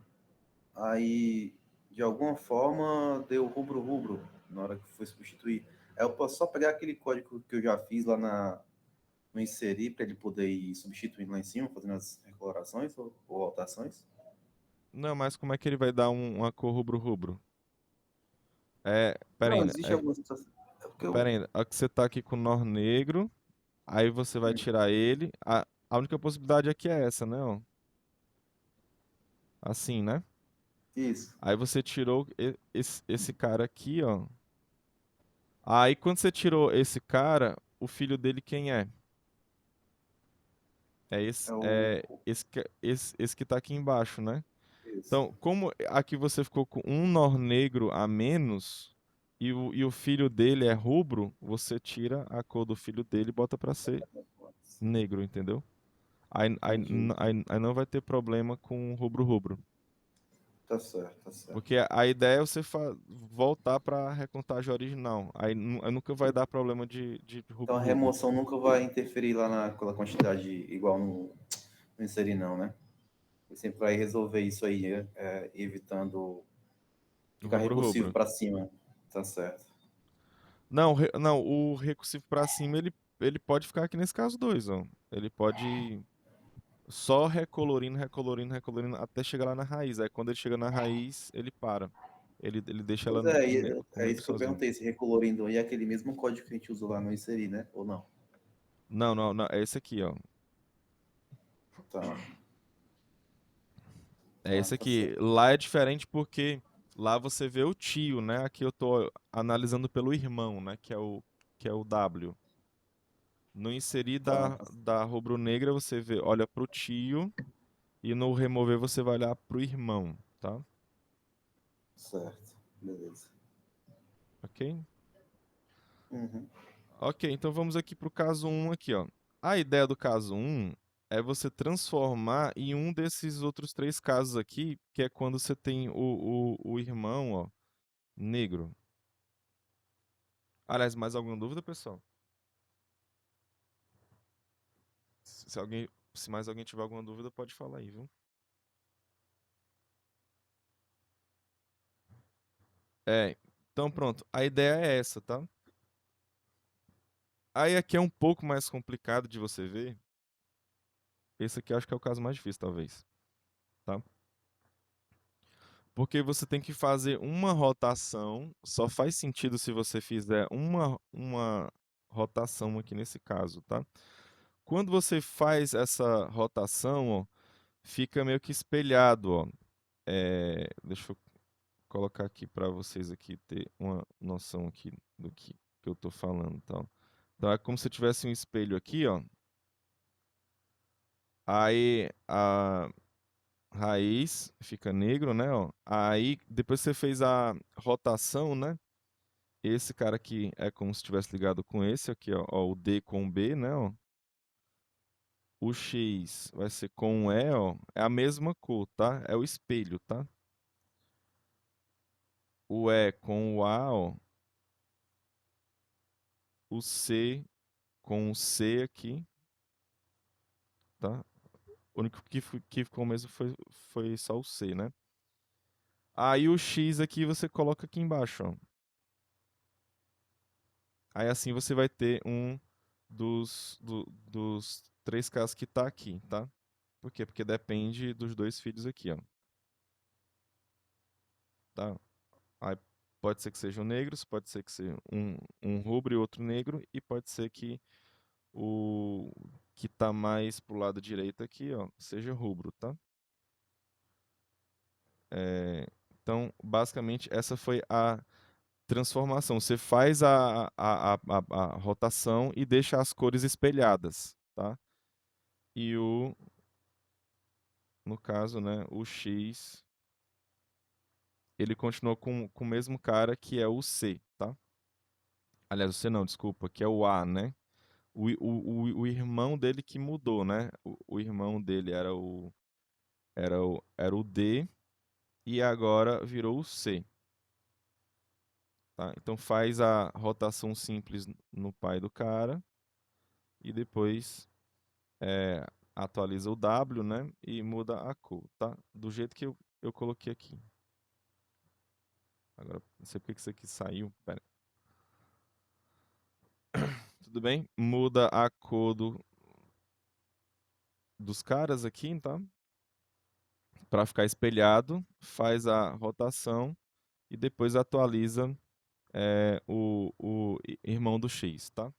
aí de alguma forma deu rubro-rubro na hora que foi substituir. Aí eu posso só pegar aquele código que eu já fiz lá no inserir para ele poder ir substituindo lá em cima, fazendo as recolorações ou alterações? Não, mas como é que ele vai dar uma cor rubro-rubro? Pera Não, ainda, existe alguma situação. É porque eu. pera ainda. Aqui você tá aqui com o nó negro, aí você vai tirar ele. A única possibilidade aqui é essa, né? Ó. Assim, né? Isso. Aí você tirou esse cara aqui, ó. Aí quando você tirou esse cara, o filho dele quem é? É esse, É o. é esse que tá aqui embaixo, né? Isso. Então, como aqui você ficou com um nó negro a menos e o filho dele é rubro, você tira a cor do filho dele e bota para ser negro, entendeu? Entendi. Aí não vai ter problema com rubro-rubro. Tá certo, tá certo. Porque a ideia é você voltar para a recontagem original. Aí nunca vai dar problema de Então a rubro-rubro. remoção nunca vai interferir lá naquela quantidade igual no inserir, não, né? Você sempre vai resolver isso aí, evitando ficar recursivo Rubro-rubro. para cima. Tá certo. Não, não, o recursivo para cima ele pode ficar aqui nesse caso 2, ó. Ele pode só recolorindo, recolorindo, recolorindo até chegar lá na raiz. Aí quando ele chega na raiz, ele para. Ele deixa ela Pois é, com é negro isso que eu sozinho. perguntei, se recolorindo aí é aquele mesmo código que a gente usou lá no inserir, né? Ou não? Não, não, não. É esse aqui, ó. Tá, É esse tá aqui. certo. Lá é diferente porque Lá você vê o tio, né? Aqui eu tô analisando pelo irmão, né? Que é o W. No inserir Tá, da rubro-negra, você vê, olha pro tio. E no remover, você vai olhar pro irmão, tá? certo. Beleza. Ok? Uhum. Ok, então vamos aqui pro caso um aqui, ó. A ideia do caso um é você transformar em um desses outros três casos aqui, que é quando você tem o irmão, ó, negro. Aliás, mais alguma dúvida, pessoal? Se alguém, se mais alguém tiver alguma dúvida, pode falar aí, viu? É, então pronto. A ideia é essa, tá? Aí aqui é um pouco mais complicado de você ver. Esse aqui eu acho que é o caso mais difícil, talvez, tá? Porque você tem que fazer uma rotação, só faz sentido se você fizer uma rotação aqui nesse caso, tá? Quando você faz essa rotação, ó, fica meio que espelhado, ó. Deixa eu colocar aqui para vocês aqui ter uma noção aqui do que eu tô falando, tá? Então é como se tivesse um espelho aqui, ó. Aí a raiz fica negro, né, ó. Aí depois você fez a rotação, né? Esse cara aqui é como se tivesse ligado com esse aqui, ó, o D com o B, né, ó. O X vai ser com o E, ó, é a mesma cor, tá? É o espelho, tá? O E com o A, ó, o C com o C aqui, tá? O único que ficou mesmo foi só o C, né? Aí o X aqui você coloca aqui embaixo, ó. Aí assim você vai ter um dos três casos que tá aqui, tá? Por quê? Porque depende dos dois filhos aqui, ó. Tá? Aí pode ser que sejam negros, pode ser que seja um rubro e outro negro, e pode ser que o que tá mais pro lado direito aqui, ó, seja rubro, tá? É, então, basicamente, essa foi a transformação. Você faz a rotação e deixa as cores espelhadas, tá? E no caso, né, o X, ele continua com o mesmo cara que é o C, tá? Aliás, o C não, desculpa, que é o A, né? O irmão dele que mudou, né? O irmão dele era o D e agora virou o C, tá? Então faz a rotação simples no pai do cara e depois é, atualiza o W, né? E muda a cor, tá? Do jeito que eu coloquei aqui. Agora, não sei porque que isso aqui saiu. Pera. Tudo bem? Muda a cor dos caras aqui, tá? Para ficar espelhado, faz a rotação e depois atualiza o irmão do X, tá?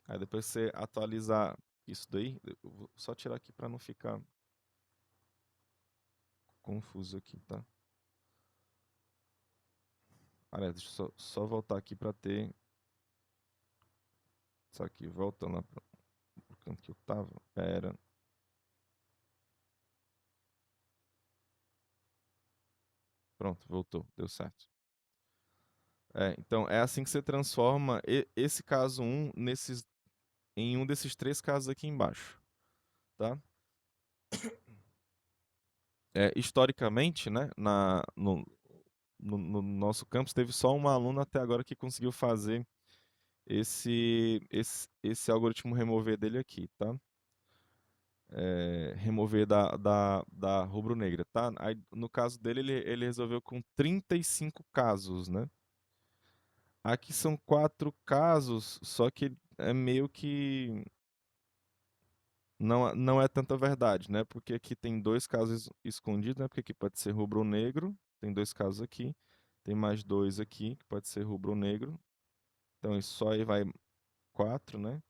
Aí depois você atualizar isso daí, eu vou só tirar aqui para não ficar confuso aqui, tá? Aliás, deixa eu só voltar aqui para ter isso aqui, voltando lá pro canto que eu tava. Pera. Pronto, voltou, deu certo. Então é assim que você transforma esse caso um em um desses três casos aqui embaixo, tá? Historicamente, né, no nosso campus, teve só uma aluna até agora que conseguiu fazer esse algoritmo remover dele aqui, tá? Remover da rubro-negra, tá? Aí, no caso dele, ele resolveu com 35 casos, né? Aqui são 4 casos, só que é meio que não é tanta verdade, né? Porque aqui tem dois casos escondidos, né? Porque aqui pode ser rubro-negro, tem dois casos aqui, tem mais dois aqui, que pode ser rubro-negro. Então, isso só aí vai 4, né?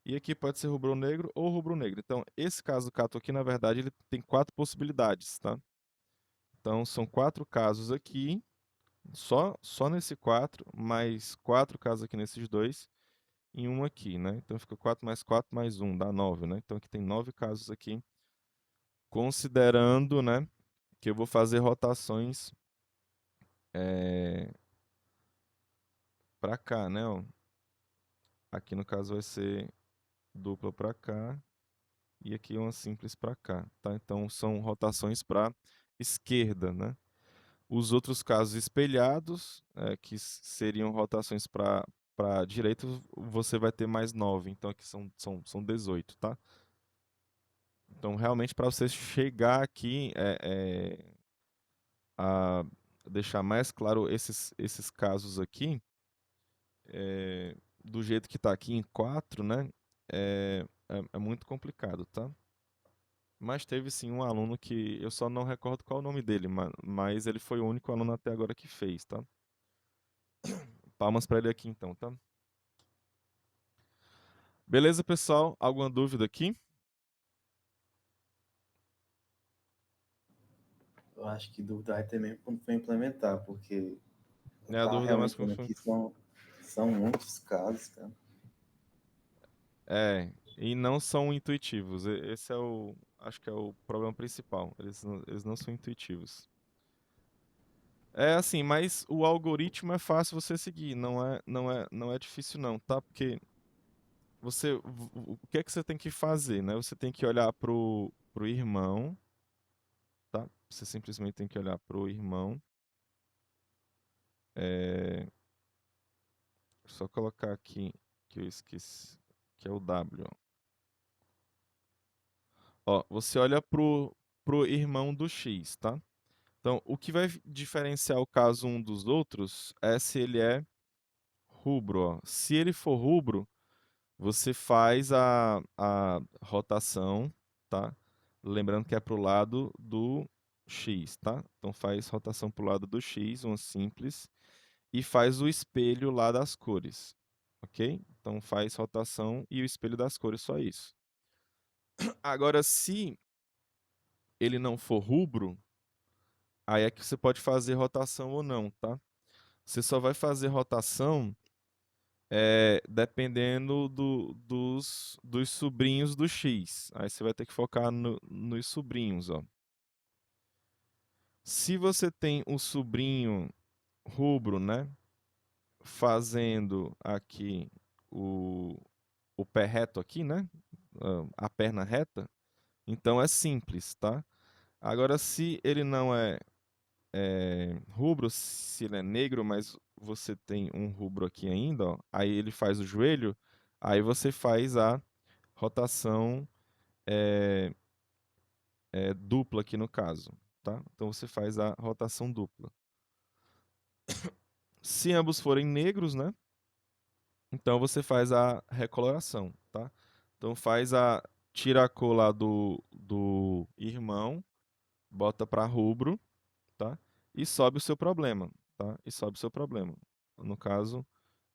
E aqui pode ser rubro-negro ou rubro-negro. Então, esse caso do Cato aqui, na verdade, ele tem 4 possibilidades, tá? Então, são 4 casos aqui Só nesse 4, mais 4 casos aqui nesses dois, e um aqui, né? Então fica 4 mais 1, dá 9, né? Então aqui tem 9 casos aqui, considerando, né, que eu vou fazer rotações para cá, né? Ó. Aqui no caso vai ser dupla para cá e aqui uma simples para cá, tá? Então são rotações para esquerda, né? Os outros casos espelhados, que seriam rotações para direita, você vai ter mais 9. Então aqui são 18, tá? Então realmente para você chegar aqui a deixar mais claro esses casos aqui, do jeito que está aqui em 4, né? É muito complicado, tá? Mas teve sim um aluno que eu só não recordo qual é o nome dele, mas ele foi o único aluno até agora que fez, tá? Palmas para ele aqui então, tá? Beleza, pessoal? Alguma dúvida aqui? Eu acho que dúvida vai ter mesmo quando for implementar, porque eu É a tava dúvida mais realmente como vendo foi. aqui, são muitos casos, cara. E não são intuitivos. Esse é acho que é o problema principal. Eles não são intuitivos. É assim, mas o algoritmo é fácil você seguir, não é difícil não, tá? Porque o que é que você tem que fazer, né? Você tem que olhar pro irmão, tá? Você simplesmente tem que olhar pro irmão. É, só colocar aqui que eu esqueci, que é o W. Ó, você olha pro irmão do X, tá? Então, o que vai diferenciar o caso um dos outros é se ele é rubro, ó. Se ele for rubro, você faz a rotação, tá? Lembrando que é pro lado do X, tá? Então faz rotação pro lado do X, uma simples, e faz o espelho lá das cores, ok? Então faz rotação e o espelho das cores, só isso. Agora, se ele não for rubro, aí é que você pode fazer rotação ou não, tá? Você só vai fazer rotação dependendo dos sobrinhos do X. Aí você vai ter que focar nos sobrinhos, ó. Se você tem um sobrinho rubro, né, fazendo aqui o, o pé reto aqui, né, a perna reta, então é simples, tá? Agora, se ele não é rubro, se ele é negro, mas você tem um rubro aqui ainda, ó, aí ele faz o joelho, aí você faz a rotação é, dupla aqui no caso, tá? Então você faz a rotação dupla. Se ambos forem negros, né? Então você faz a recoloração, tá? Então tira a cor lá do irmão, bota para rubro, tá? E sobe o seu problema, tá? E sobe o seu problema. No caso,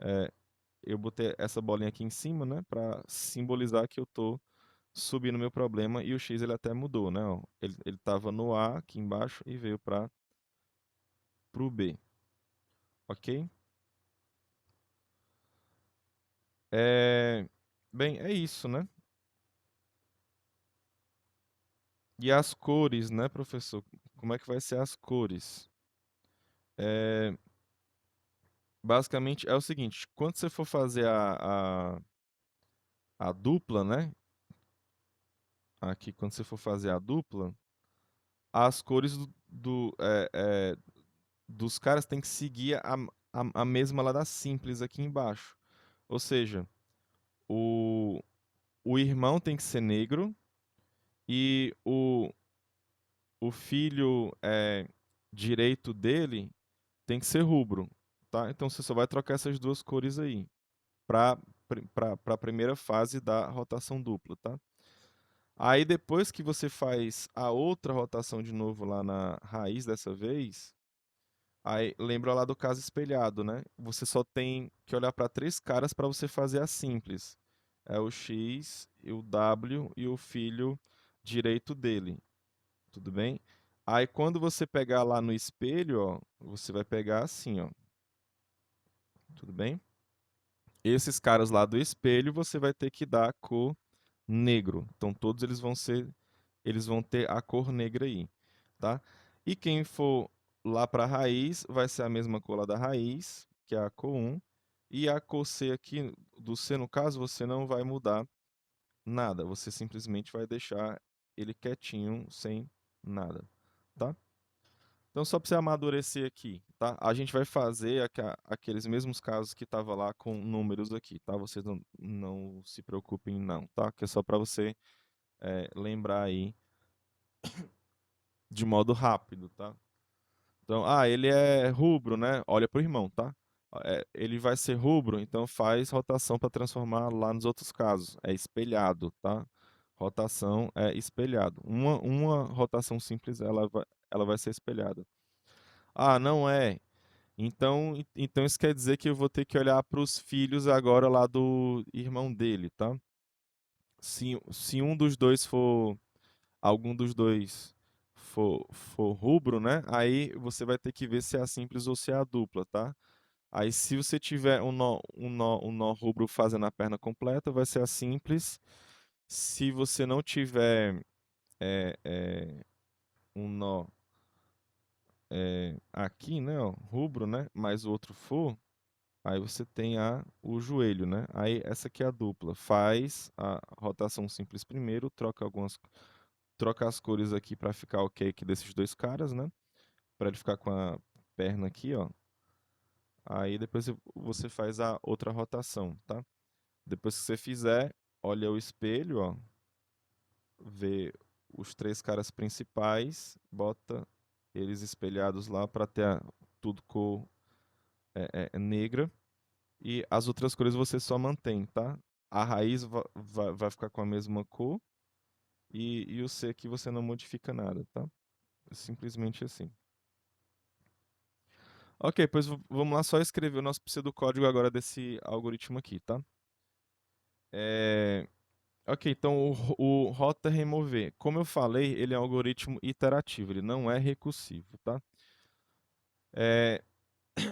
é, eu botei essa bolinha aqui em cima, né? Para simbolizar que eu tô subindo meu problema e o X ele até mudou, né? Ó. Ele tava no A aqui embaixo e veio para pro B, ok? É, bem, é isso, né? E as cores, né, professor? Como é que vai ser as cores? É, basicamente é o seguinte, quando você for fazer a dupla, né? Aqui, quando você for fazer a dupla, as cores dos caras tem que seguir a mesma lá da simples aqui embaixo. Ou seja, o, o irmão tem que ser negro e o filho direito dele tem que ser rubro, tá? Então você só vai trocar essas duas cores aí para a primeira fase da rotação dupla, tá? Aí depois que você faz a outra rotação de novo lá na raiz dessa vez, aí lembra lá do caso espelhado, né? Você só tem que olhar para três caras para você fazer a simples. É o X, o W e o filho direito dele. Tudo bem? Aí quando você pegar lá no espelho, ó, você vai pegar assim, ó. Tudo bem? Esses caras lá do espelho você vai ter que dar a cor negro. Então todos eles vão ter a cor negra aí, tá? E quem for lá para a raiz vai ser a mesma cor lá da raiz, que é a cor 1, e a cor C aqui do C, no caso, você não vai mudar nada, você simplesmente vai deixar ele quietinho sem nada, tá? Então, só para você amadurecer aqui, tá? A gente vai fazer aqueles mesmos casos que tava lá com números aqui, tá? Vocês não se preocupem, não, tá? Que é só para você lembrar aí de modo rápido, tá? Então, ele é rubro, né? Olha pro irmão, tá? Ele vai ser rubro, então faz rotação para transformar lá nos outros casos. É espelhado, tá? Rotação é espelhado. Uma rotação simples, ela vai ser espelhada. Ah, não é. Então isso quer dizer que eu vou ter que olhar para os filhos agora lá do irmão dele, tá? Se um dos dois for, algum dos dois for rubro, né? Aí você vai ter que ver se é a simples ou se é a dupla, tá? Aí se você tiver um nó rubro fazendo a perna completa, vai ser a simples. Se você não tiver um nó aqui, né, ó, rubro, né, mas o outro for, aí você tem o joelho, né? Aí essa aqui é a dupla. Faz a rotação simples primeiro, troca as cores aqui para ficar ok aqui desses dois caras, né? Para ele ficar com a perna aqui, ó. Aí depois você faz a outra rotação, tá? Depois que você fizer, olha o espelho, ó, vê os três caras principais, bota eles espelhados lá para ter tudo cor negra. E as outras cores você só mantém, tá? A raiz vai ficar com a mesma cor e o C aqui você não modifica nada, tá? Simplesmente assim. Ok, pois vamos lá só escrever o nosso pseudocódigo agora desse algoritmo aqui, tá? Ok, então o rota remover, como eu falei, ele é um algoritmo iterativo, ele não é recursivo, tá?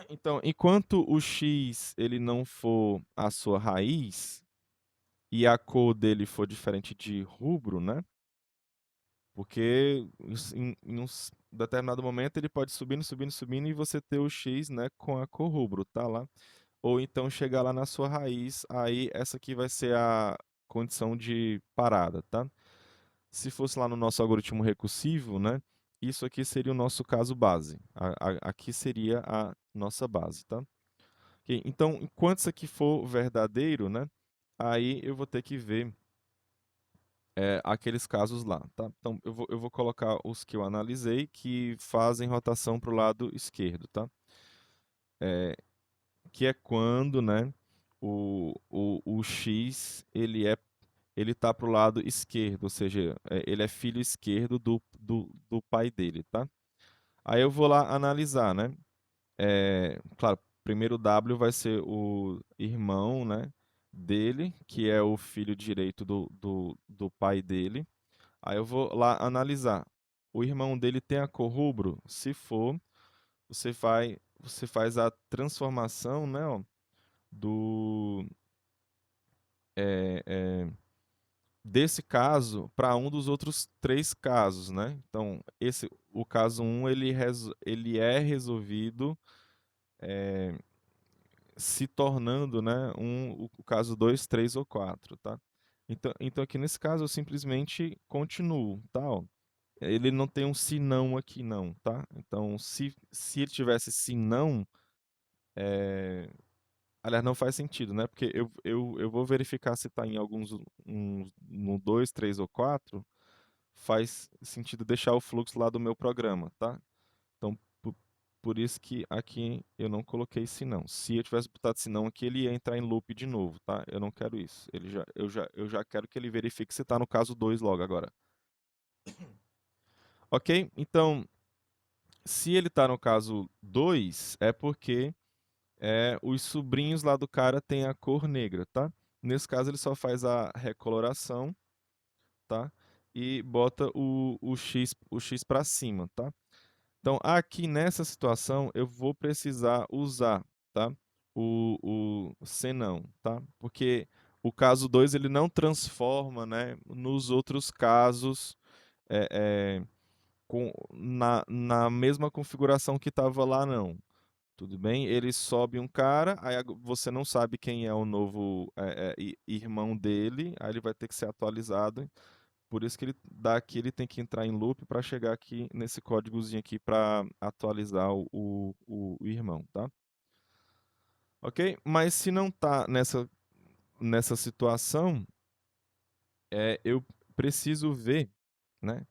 Então, enquanto o x ele não for a sua raiz e a cor dele for diferente de rubro, né? Porque em um determinado momento ele pode subindo, subindo, subindo e você ter o x, né, com a cor rubro, tá lá? Ou então chegar lá na sua raiz, aí essa aqui vai ser a condição de parada, tá? Se fosse lá no nosso algoritmo recursivo, né, isso aqui seria o nosso caso base. Aqui seria a nossa base, tá? Ok, então, enquanto isso aqui for verdadeiro, né, aí eu vou ter que ver aqueles casos lá, tá? Então, eu vou colocar os que eu analisei que fazem rotação para o lado esquerdo, tá? Que é quando, né, o x ele tá para o lado esquerdo, ou seja, ele é filho esquerdo do pai dele, tá? Aí eu vou lá analisar, né? Claro, primeiro o W vai ser o irmão, né, dele, que é o filho direito do pai dele. Aí eu vou lá analisar. O irmão dele tem a cor rubro? Se for, você faz a transformação, né, ó, do é, é, desse caso para um dos outros três casos, né? Então, o caso um ele é resolvido se tornando, né, o caso 2, 3 ou 4, tá? Então aqui nesse caso eu simplesmente continuo, tá? Ó. Ele não tem um se não aqui não, tá? Então se ele tivesse se não, aliás, não faz sentido, né? Porque eu vou verificar se está em alguns no 2, 3 ou 4, faz sentido deixar o fluxo lá do meu programa, tá? Então, por isso que aqui eu não coloquei se não. Se eu tivesse botado se não aqui, ele ia entrar em loop de novo, tá? Eu não quero isso. Eu já quero que ele verifique se está no caso 2 logo agora. Ok? Então, se ele está no caso 2, é porque os sobrinhos lá do cara têm a cor negra, tá? Nesse caso, ele só faz a recoloração, tá? e bota o x para cima, tá? Então, aqui nessa situação, eu vou precisar usar, tá? O senão, tá? Porque o caso 2 ele não transforma, né, nos outros casos é, é, na mesma configuração que estava lá, não. Tudo bem? Ele sobe um cara, aí você não sabe quem é o novo irmão dele, aí ele vai ter que ser atualizado. Por isso que ele daqui ele tem que entrar em loop para chegar aqui nesse códigozinho aqui para atualizar o irmão, tá? Ok? Mas se não tá nessa situação, eu preciso ver, né?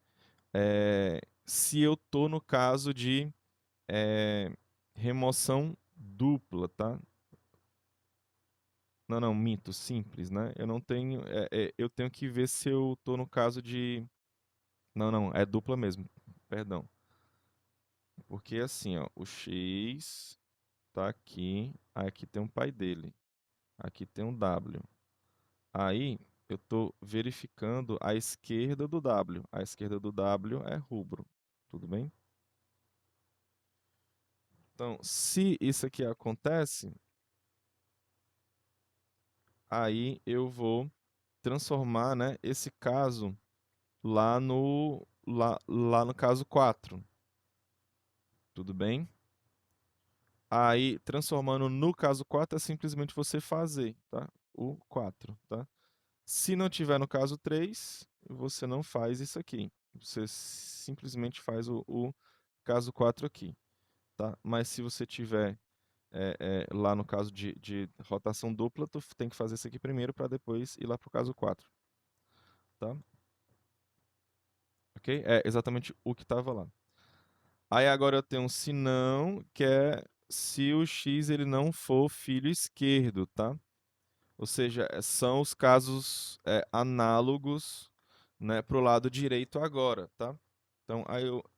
Se eu tô no caso de remoção dupla, tá? Não, não, minto, simples, né? Eu não tenho, eu tenho que ver se eu tô no caso de, não, não, é dupla mesmo, perdão. Porque assim, ó, o X tá aqui, aí aqui tem um pai dele, aqui tem um W. Aí eu tô verificando a esquerda do W. A esquerda do W é rubro, tudo bem? Então, se isso aqui acontece, aí eu vou transformar, né, esse caso lá no caso 4, tudo bem? Aí, transformando no caso 4 é simplesmente você fazer, tá? O 4, tá? Se não tiver no caso 3, você não faz isso aqui. Você simplesmente faz o caso 4 aqui, tá? Mas se você tiver lá no caso de rotação dupla, tu tem que fazer isso aqui primeiro para depois ir lá pro caso 4, tá? Ok? É exatamente o que estava lá. Aí agora eu tenho um se não, que é se o x ele não for filho esquerdo, tá? Ou seja, são os casos análogos, né, para o lado direito agora, tá? Então,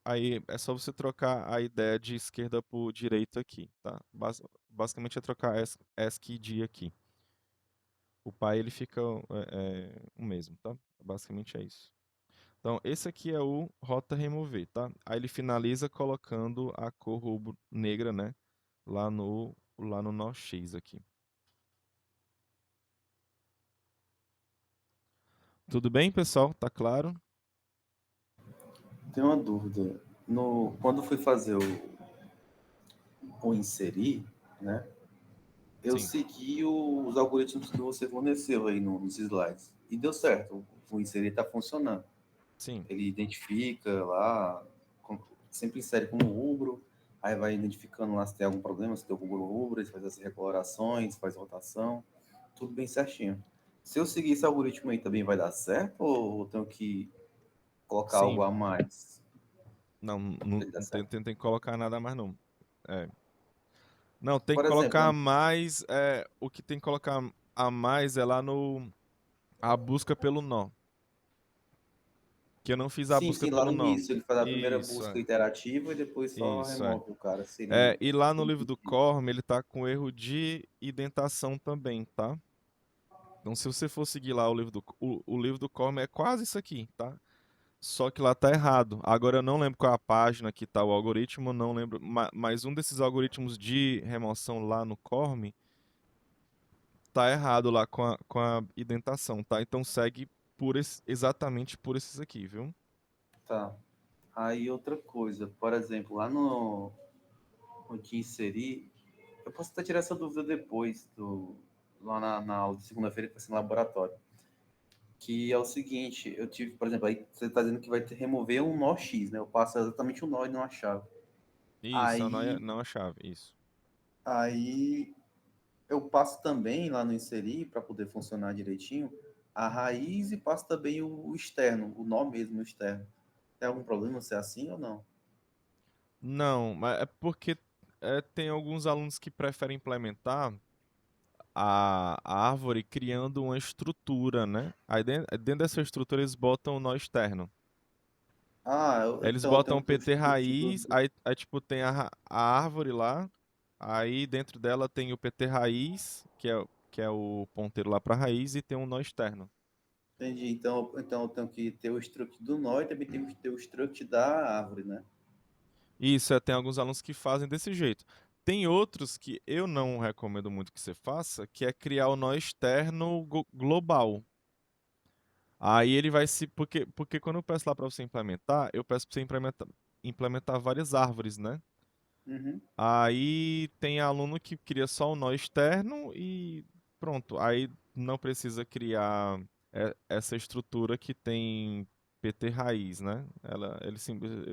aí é só você trocar a ideia de esquerda por direito aqui, tá? Basicamente é trocar ESC e D aqui. O pai ele fica o mesmo, tá? Basicamente é isso. Então, esse aqui é o rota remover, tá? Aí ele finaliza colocando a cor rubro negra, né? Lá no nó X aqui. Tudo bem, pessoal? Tá claro? Tenho uma dúvida. Quando fui fazer o inserir, né? Eu Sim, segui os algoritmos que você forneceu aí nos slides. E deu certo. O inserir está funcionando. sim. Ele identifica lá, sempre insere como rubro, aí vai identificando lá se tem algum problema, se tem algum rubro, ele faz as recolorações, faz rotação, tudo bem certinho. Se eu seguir esse algoritmo aí também vai dar certo ou eu tenho que colocar algo Sim. a mais Não, para não, ele dar não certo? tem que colocar nada mais, não. É. Não, tem que Por colocar a exemplo, mais. O que tem que colocar a mais é lá no. A busca pelo nó. Que eu não fiz a sim, busca sim, lá pelo no nó. início ele faz a primeira Isso, busca interativa e depois só Isso, é. remove o cara, seria. E lá no livro do Corm, ele tá com erro de indentação também, tá? Então, se você for seguir lá o livro do Corm é quase isso aqui, tá? Só que lá tá errado. Agora eu não lembro qual é a página que tá o algoritmo, não lembro. Mas um desses algoritmos de remoção lá no Corm tá errado lá com a indentação, tá? Então segue exatamente por esses aqui, viu? Tá. Aí outra coisa, por exemplo, lá no de inserir, eu posso até tirar essa dúvida depois, lá na aula de segunda-feira, que vai ser no laboratório. Que é o seguinte, eu tive, por exemplo, aí você está dizendo que vai remover um nó X, né? Eu passo exatamente um nó e não a chave. Isso, não é, Aí, não a chave, isso. aí eu passo também lá no inserir, para poder funcionar direitinho, a raiz e passo também o externo, o nó mesmo, o externo. Tem algum problema se é assim ou não? Não, mas é porque tem alguns alunos que preferem implementar a árvore criando uma estrutura, né? Aí dentro dessa estrutura eles botam o nó externo. Ah, Eles então eu botam tenho o que PT raiz, substituir. aí tipo tem a árvore lá, aí dentro dela tem o PT raiz, que é o ponteiro lá para raiz, e tem um nó externo. Entendi. Então eu tenho que ter o struct do nó e também tenho que ter o struct da árvore, né? Isso, tem alguns alunos que fazem desse jeito. Tem outros que eu não recomendo muito que você faça, que é criar o nó externo global. Aí ele vai se. Porque quando eu peço lá para você implementar, eu peço para você implementar várias árvores, né? Uhum. Aí tem aluno que cria só o nó externo e pronto. Aí não precisa criar essa estrutura que tem PT raiz, né? Ele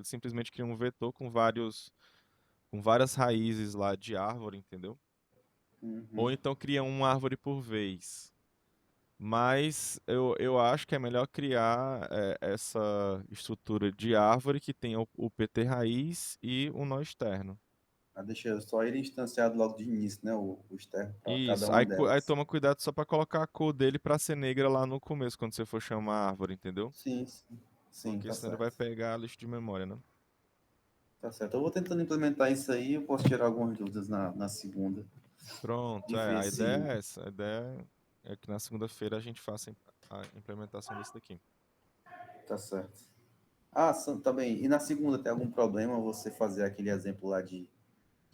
simplesmente cria um vetor com várias raízes lá de árvore, entendeu? Ou Uhum. então cria uma árvore por vez. Mas eu acho que é melhor criar essa estrutura de árvore que tenha o PT raiz e o nó externo. Ah, deixa só ele instanciado logo de início, né? O externo para cada Isso. uma Aí delas. toma cuidado só pra colocar a cor dele pra ser negra lá no começo, quando você for chamar a árvore, entendeu? Sim, sim. Sim, Porque tá senão ele vai certo. pegar a lista de memória, né? Tá certo. Eu vou tentando implementar isso aí, eu posso tirar algumas dúvidas na segunda. Pronto, E ver a ideia se. é essa. A ideia é que na segunda-feira a gente faça a implementação desse daqui. Tá certo. Ah, também. E na segunda tem algum problema você fazer aquele exemplo lá de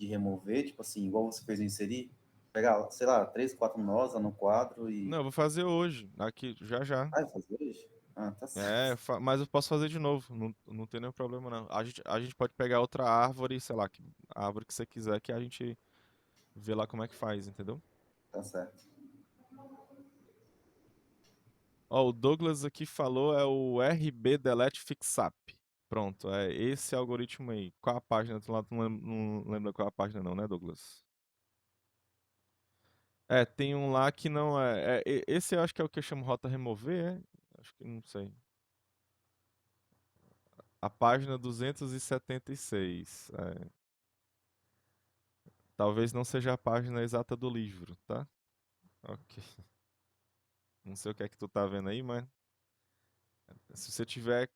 remover, tipo assim, igual você fez em inserir? Pegar, sei lá, três, quatro nós lá no quadro Não, e. eu vou fazer hoje, aqui, já já. Ah, eu fazer hoje? Ah, tá certo. Mas eu posso fazer de novo, não tem nenhum problema não. A gente pode pegar outra árvore, sei lá, a árvore que você quiser, que a gente vê lá como é que faz, entendeu? Tá certo. Ó, o Douglas aqui falou é o RB Delete Fixap. Pronto, é esse algoritmo aí. Qual a página? Tu lá não lembra qual a página não, né, Douglas? Tem um lá que não esse eu acho que é o que eu chamo rota remover, é? Acho que não sei. A página 276. Talvez não seja a página exata do livro, tá? Ok. Não sei o que é que tu tá vendo aí, mas se você tiver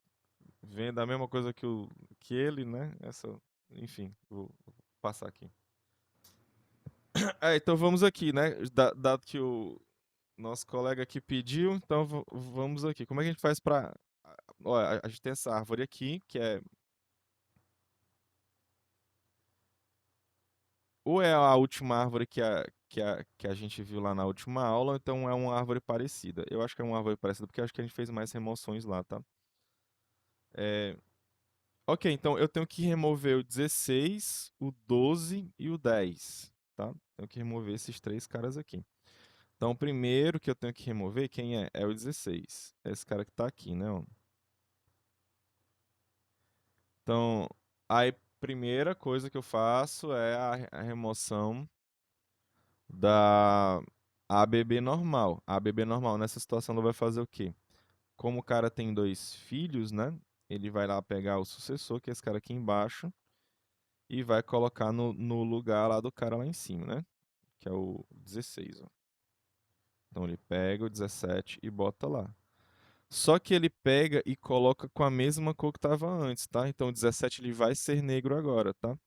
vendo a mesma coisa que ele, né? Enfim, vou passar aqui. Então vamos aqui, né? Dado que o nosso colega aqui pediu, então vamos aqui. Como é que a gente faz para. Olha, a gente tem essa árvore aqui, que é. Ou é a última árvore que a gente viu lá na última aula, ou então é uma árvore parecida. Eu acho que é uma árvore parecida porque eu acho que a gente fez mais remoções lá, tá? É, ok, então eu tenho que remover o 16, o 12 e o 10, tá? Tenho que remover esses três caras aqui. Então, o primeiro que eu tenho que remover, quem é? É o 16. É esse cara que tá aqui, né? Ó. Então, a primeira coisa que eu faço é a remoção da ABB normal. A ABB normal nessa situação ela vai fazer o quê? Como o cara tem dois filhos, né? Ele vai lá pegar o sucessor, que é esse cara aqui embaixo, e vai colocar no lugar lá do cara lá em cima, né? Que é o 16, ó. Então ele pega o 17 e bota lá. Só que ele pega e coloca com a mesma cor que estava antes, tá? Então o 17 ele vai ser negro agora, tá?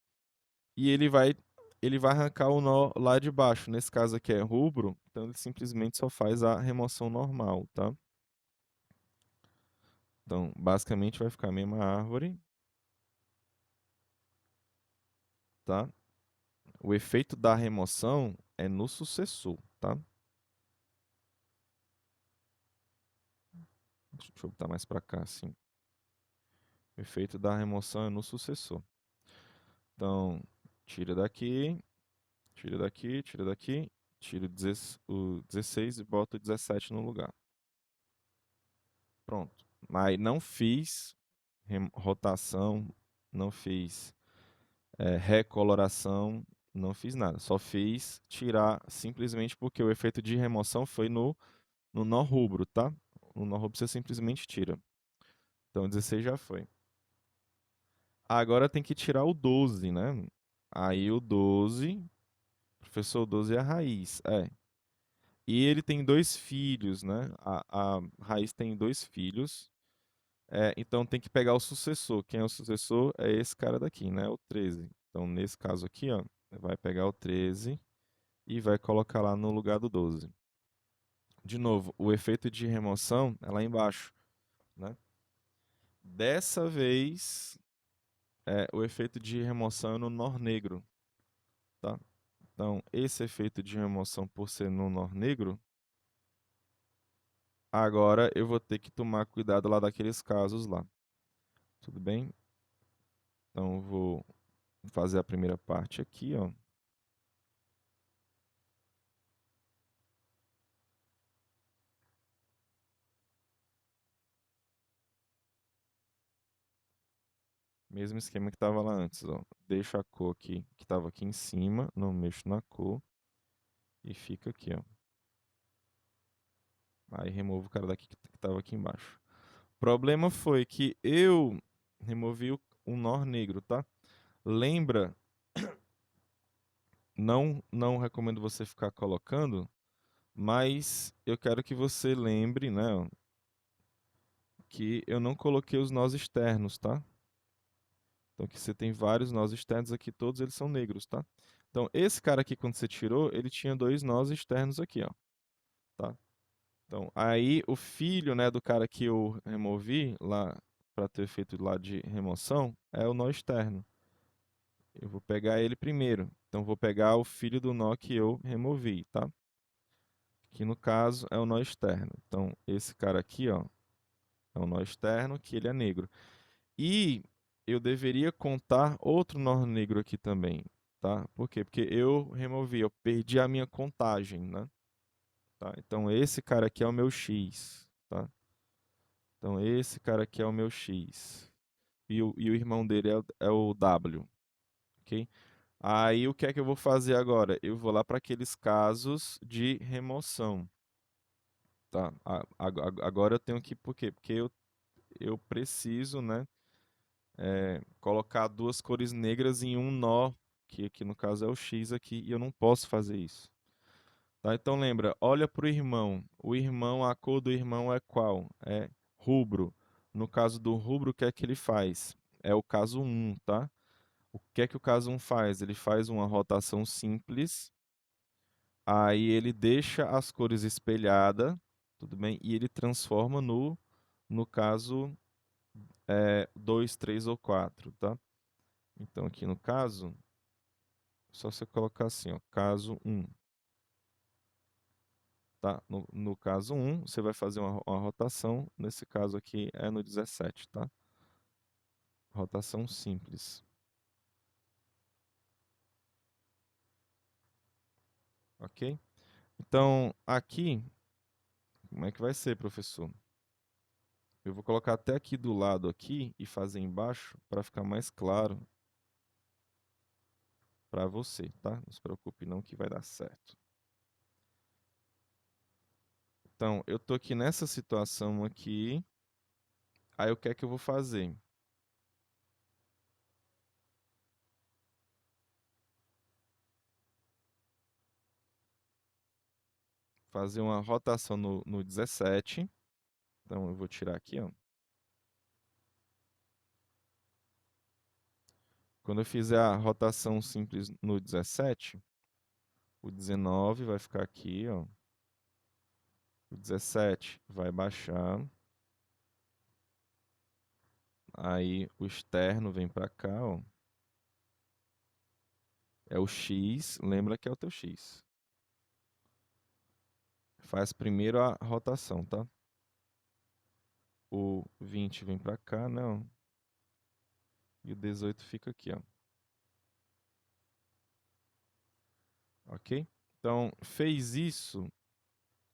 E ele vai arrancar o nó lá de baixo. Nesse caso aqui é rubro, então ele simplesmente só faz a remoção normal, tá? Então, basicamente vai ficar a mesma árvore, tá? O efeito da remoção é no sucessor, tá? Deixa eu botar mais para cá, assim. O efeito da remoção é no sucessor. Então, tira daqui, tira daqui, tira daqui, tira o 16 e bota o 17 no lugar. Pronto. Aí não fiz rotação, não fiz recoloração, não fiz nada. Só fiz tirar simplesmente porque o efeito de remoção foi no nó rubro, tá? No nó rubro você simplesmente tira. Então 16 já foi. Agora tem que tirar o 12, né? Aí o 12, professor, o 12 é a raiz. E ele tem dois filhos, né? A raiz tem dois filhos. Então tem que pegar o sucessor. Quem é o sucessor? É esse cara daqui, né? O 13. Então nesse caso aqui, ó, vai pegar o 13 e vai colocar lá no lugar do 12. De novo, o efeito de remoção é lá embaixo, né? Dessa vez, o efeito de remoção é no nó negro, tá? Então, esse efeito de remoção por ser no nó negro, agora eu vou ter que tomar cuidado lá daqueles casos lá. Tudo bem? Então, eu vou fazer a primeira parte aqui, ó. Mesmo esquema que estava lá antes, ó. Deixo a cor aqui, que estava aqui em cima, não mexo na cor e fica aqui, ó. Aí removo o cara daqui que estava aqui embaixo. O problema foi que eu removi o nó negro, tá? Lembra, não recomendo você ficar colocando, mas eu quero que você lembre, né, ó, que eu não coloquei os nós externos, tá? Então aqui você tem vários nós externos aqui, todos eles são negros, tá? Então esse cara aqui, quando você tirou, ele tinha dois nós externos aqui, ó, tá? Então aí o filho, né, do cara que eu removi lá para ter feito lá de remoção é o nó externo. Eu vou pegar ele primeiro. Então vou pegar o filho do nó que eu removi, tá? Que no caso é o nó externo. Então esse cara aqui, ó, é o nó externo, que ele é negro. E eu deveria contar outro nó negro aqui também, tá? Por quê? Porque eu removi, eu perdi a minha contagem, né? Tá? Então esse cara aqui é o meu X, tá? Então esse cara aqui é o meu X. E o irmão dele é o W, ok? Aí o que é que eu vou fazer agora? Eu vou lá para aqueles casos de remoção, tá? Agora eu tenho que, por quê? Porque eu preciso, né? Colocar duas cores negras em um nó, que aqui no caso é o X aqui, e eu não posso fazer isso. Tá? Então lembra, olha para o irmão. O irmão, a cor do irmão é qual? É rubro. No caso do rubro, o que é que ele faz? É o caso um, tá? O que é que o caso um faz? Ele faz uma rotação simples, aí ele deixa as cores espelhadas, tudo bem? E ele transforma no caso 2, 3 ou 4, tá? Então aqui no caso, só você colocar assim, ó, caso um, tá? No caso um, você vai fazer uma rotação, nesse caso aqui é no 17, tá? Rotação simples, ok? Então aqui, como é que vai ser, professor? Eu vou colocar até aqui do lado aqui e fazer embaixo para ficar mais claro para você, tá? Não se preocupe não que vai dar certo. Então, eu tô aqui nessa situação aqui, aí o que é que eu vou fazer? Fazer uma rotação no 17. Então, eu vou tirar aqui, ó. Quando eu fizer a rotação simples no 17, o 19 vai ficar aqui, ó. O 17 vai baixar. Aí o externo vem para cá, ó. É o X, lembra que é o teu X. Faz primeiro a rotação, tá? O 20 vem para cá, não. E o 18 fica aqui, ó. Ok? Então, fez isso.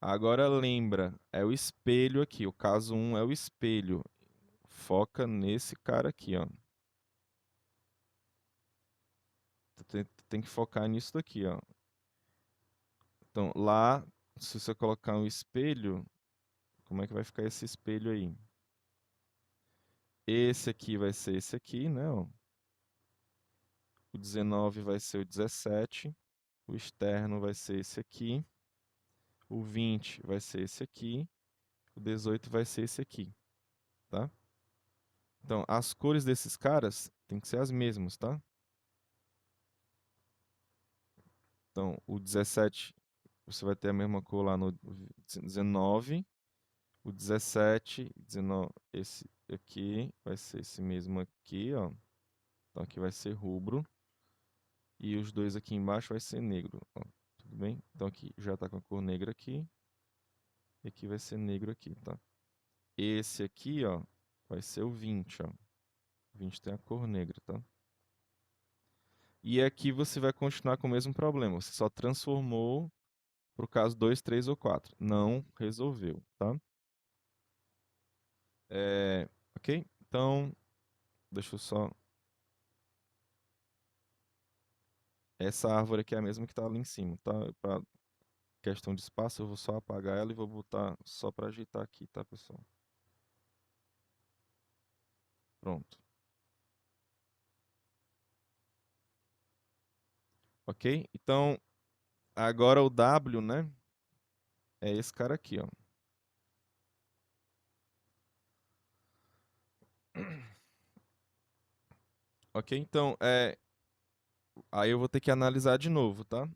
Agora lembra, é o espelho aqui. O caso um é o espelho. Foca nesse cara aqui, ó. Tu tem que focar nisso daqui, ó. Então, lá, se você colocar um espelho, como é que vai ficar esse espelho aí? Esse aqui vai ser esse aqui, né? Ó. O 19 vai ser o 17. O externo vai ser esse aqui. O 20 vai ser esse aqui. O 18 vai ser esse aqui, tá? Então, as cores desses caras tem que ser as mesmas, tá? Então, o 17 você vai ter a mesma cor lá no 19, o 17, 19, esse aqui vai ser esse mesmo aqui, ó. Então aqui vai ser rubro. E os dois aqui embaixo vai ser negro, ó. Tudo bem? Então aqui já tá com a cor negra aqui. E aqui vai ser negro aqui, tá? Esse aqui, ó, vai ser o 20, ó. O 20 tem a cor negra, tá? E aqui você vai continuar com o mesmo problema. Você só transformou pro caso 2, 3 ou 4. Não resolveu, tá? Ok? Então, deixa eu só... Essa árvore aqui é a mesma que tá ali em cima, tá? Pra questão de espaço, eu vou só apagar ela e vou botar só para ajeitar aqui, tá, pessoal? Pronto. Ok? Então, agora o W, né? É esse cara aqui, ó. Ok? Então, aí eu vou ter que analisar de novo, tá?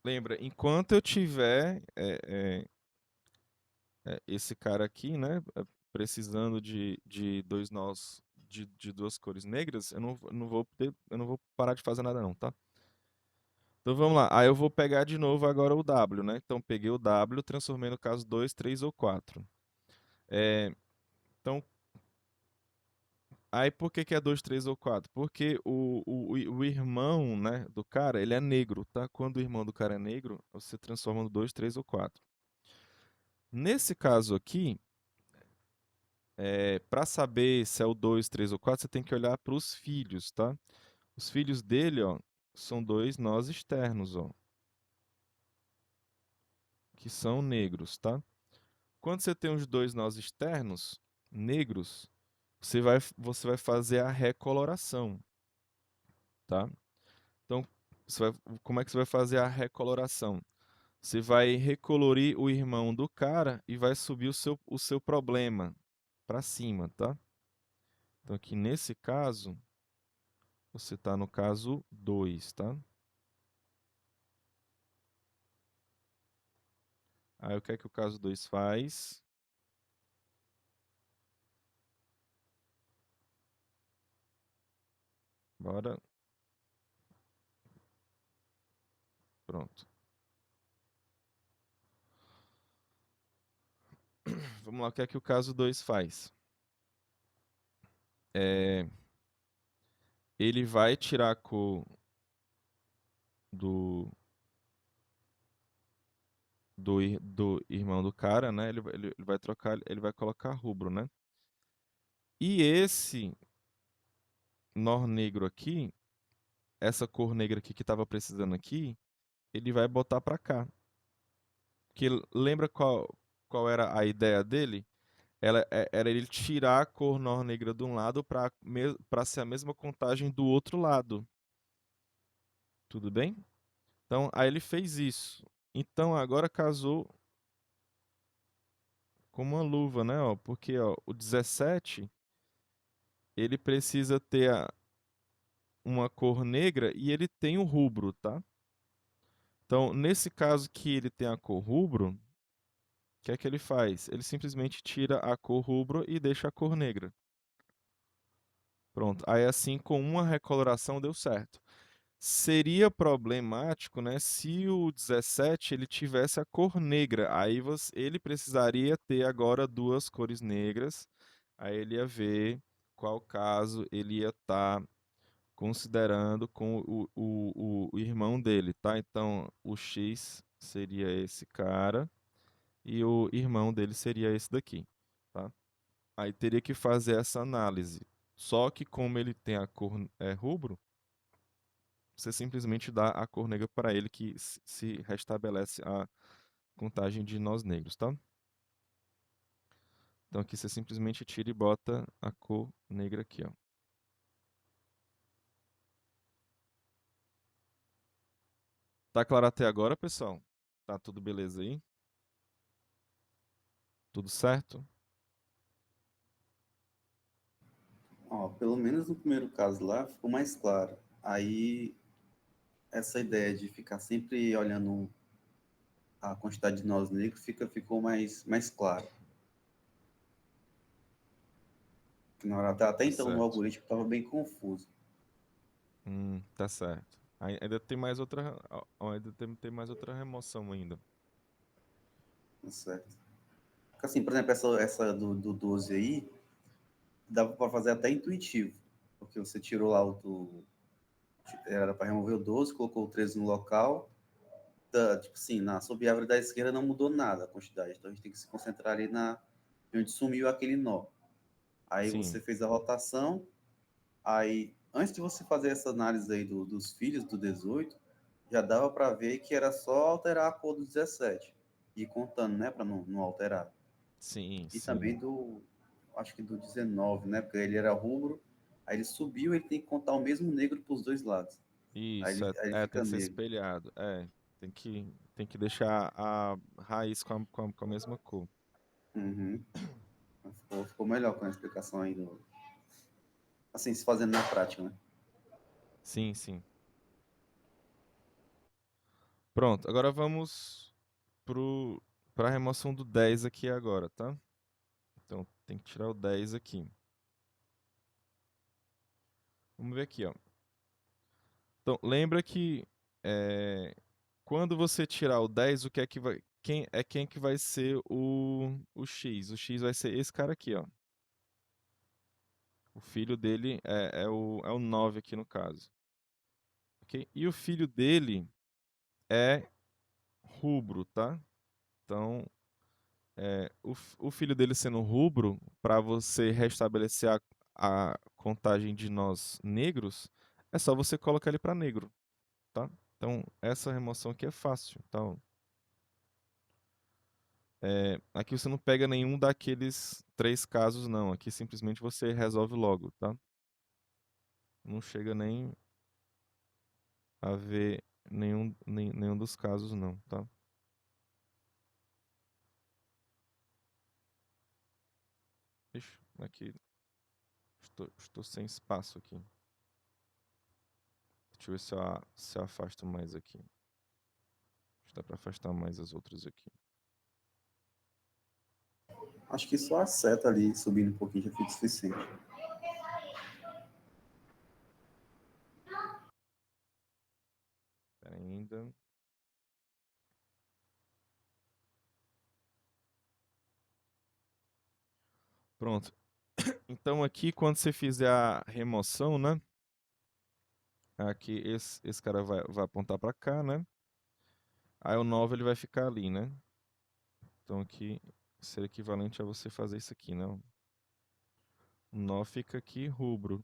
Lembra, enquanto eu tiver esse cara aqui, né? Precisando de dois nós de duas cores negras, eu não vou parar de fazer nada não, tá? Então vamos lá. Aí eu vou pegar de novo agora o W, né? Então peguei o W, transformei no caso 2, 3 ou 4. É, então, aí por que que é 2, 3 ou 4? Porque o irmão, né, do cara, ele é negro, tá? Quando o irmão do cara é negro, você transforma no 2, 3 ou 4. Nesse caso aqui, para saber se é o 2, 3 ou 4, você tem que olhar para os filhos, tá? Os filhos dele, ó, são dois nós externos, ó, que são negros, tá? Quando você tem os dois nós externos negros, você vai fazer a recoloração, tá? Então, como é que você vai fazer a recoloração? Você vai recolorir o irmão do cara e vai subir o seu problema para cima, tá? Então, aqui nesse caso, você está no caso 2, tá? Aí o que é que o caso 2 faz? Bora. Pronto. Vamos lá, o que é que o caso 2 faz? É, ele vai tirar a cor do, do irmão do cara, né? Ele vai trocar, ele vai colocar rubro, né? E esse nó negro aqui, essa cor negra aqui que estava precisando aqui, ele vai botar para cá. Que lembra qual era a ideia dele? Era ele tirar a cor nó negra de um lado para ser a mesma contagem do outro lado. Tudo bem? Então, aí ele fez isso. Então, agora casou com uma luva, né? Ó, porque ó, o 17 ele precisa ter uma cor negra e ele tem o rubro, tá? Então, nesse caso que ele tem a cor rubro, o que é que ele faz? Ele simplesmente tira a cor rubro e deixa a cor negra. Pronto. Aí assim, com uma recoloração deu certo. Seria problemático, né, se o 17 ele tivesse a cor negra. Aí ele precisaria ter agora duas cores negras. Aí ele ia ver qual caso ele ia estar considerando com o irmão dele, tá? Então, o X seria esse cara e o irmão dele seria esse daqui, tá? Aí teria que fazer essa análise. Só que como ele tem a cor rubro, você simplesmente dá a cor negra para ele que se restabelece a contagem de nós negros, tá? Então aqui você simplesmente tira e bota a cor negra aqui, ó. Tá claro até agora, pessoal? Tá tudo beleza aí? Tudo certo? Ó, pelo menos no primeiro caso lá ficou mais claro. Aí essa ideia de ficar sempre olhando a quantidade de nós negros ficou mais claro. Que na hora, até Tá então no certo. algoritmo estava bem confuso. Tá certo. Ainda tem mais outra, ainda tem mais outra remoção ainda. Tá certo? Porque, assim, por exemplo, essa do 12 aí, dava para fazer até intuitivo. Porque você tirou lá era para remover o 12, colocou o 13 no local. Tipo assim, na sub-árvore da esquerda não mudou nada a quantidade. Então a gente tem que se concentrar ali onde sumiu aquele nó. Aí você Sim, fez a rotação. Aí, antes de você fazer essa análise aí dos filhos do 18, já dava para ver que era só alterar a cor do 17. E contando, né, para não alterar. sim, E sim. também acho que do 19, né, porque ele era rubro. Aí ele subiu, ele tem que contar o mesmo negro para os dois lados. Aí Isso, ele, aí ele tem fica que ser negro. espelhado. Tem que deixar a raiz com a mesma cor. Uhum. Ficou melhor com a explicação aí assim, se fazendo na prática, né? Sim, sim. Pronto, agora vamos para a remoção do 10 aqui agora, tá? Então tem que tirar o 10 aqui. Vamos ver aqui, ó. Então, lembra que quando você tirar o 10, o que é que vai. Quem que vai ser o X? O X vai ser esse cara aqui, ó. O filho dele é o 9 aqui no caso. Ok? E o filho dele é rubro, tá? Então, o filho dele sendo rubro, para você restabelecer a contagem de nós negros, é só você colocar ele para negro, tá? Então, essa remoção aqui é fácil. Então, aqui você não pega nenhum daqueles 3 casos, não. Aqui simplesmente você resolve logo, tá? Não chega nem a ver nenhum dos casos, não, tá? Ixi, aqui estou sem espaço aqui. Deixa eu ver se eu afasto mais aqui. Acho que dá para afastar mais as outras aqui. Acho que só a seta ali, subindo um pouquinho, já fica suficiente. Pera ainda. Pronto. Então aqui, quando você fizer a remoção, né? Aqui, esse cara vai apontar para cá, né? Aí o 9 ele vai ficar ali, né? Então aqui seria equivalente a você fazer isso aqui, né? O nó fica aqui rubro.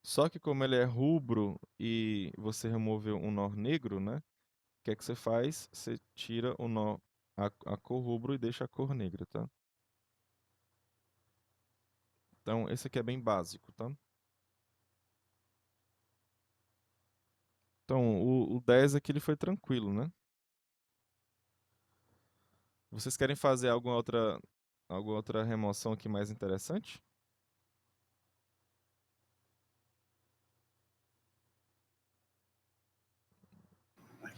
Só que como ele é rubro e você removeu um nó negro, né? O que é que você faz? Você tira o nó, a cor rubro e deixa a cor negra, tá? Então esse aqui é bem básico, tá? Então o 10 aqui ele foi tranquilo, né? Vocês querem fazer alguma outra remoção aqui mais interessante?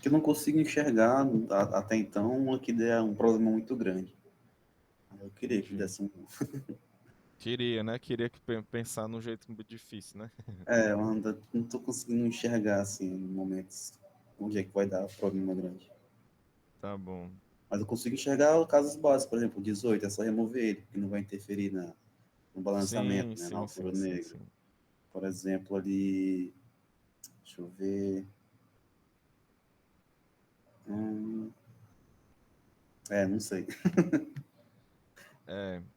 Que eu não consigo enxergar até então uma que dê um problema muito grande. Eu queria que Entendi. desse um. Queria, né? Queria que pensar num jeito muito difícil, né? Eu ainda não estou conseguindo enxergar assim, em momentos onde é que vai dar problema grande. Tá bom. Mas eu consigo enxergar casos básicos, por exemplo, o 18, é só remover ele, que não vai interferir no balanceamento, Sim, né, na sim, altura sim, sim, negra. sim. Por exemplo, ali, deixa eu ver. Hum, não sei.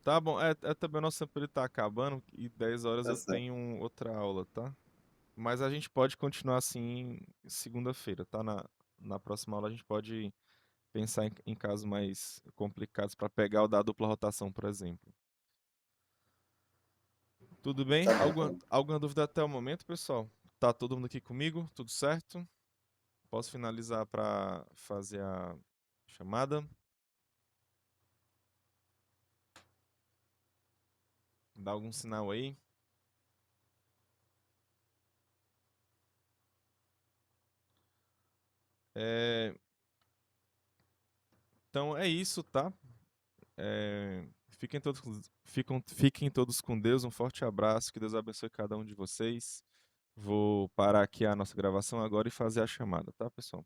Tá bom. Também o nosso tempo ele tá acabando e 10 horas Tá eu certo. tenho outra aula, tá? Mas a gente pode continuar assim segunda-feira, tá? Na próxima aula a gente pode pensar em casos mais complicados para pegar o da dupla rotação, por exemplo. Tudo bem? Tá bom, Alguma, então. alguma dúvida até o momento, pessoal? Tá todo mundo aqui comigo? Tudo certo? Posso finalizar para fazer a chamada? Dá algum sinal aí? É, Então é isso, tá? Fiquem todos com Deus. Um forte abraço. Que Deus abençoe cada um de vocês. Vou parar aqui a nossa gravação agora e fazer a chamada, tá, pessoal?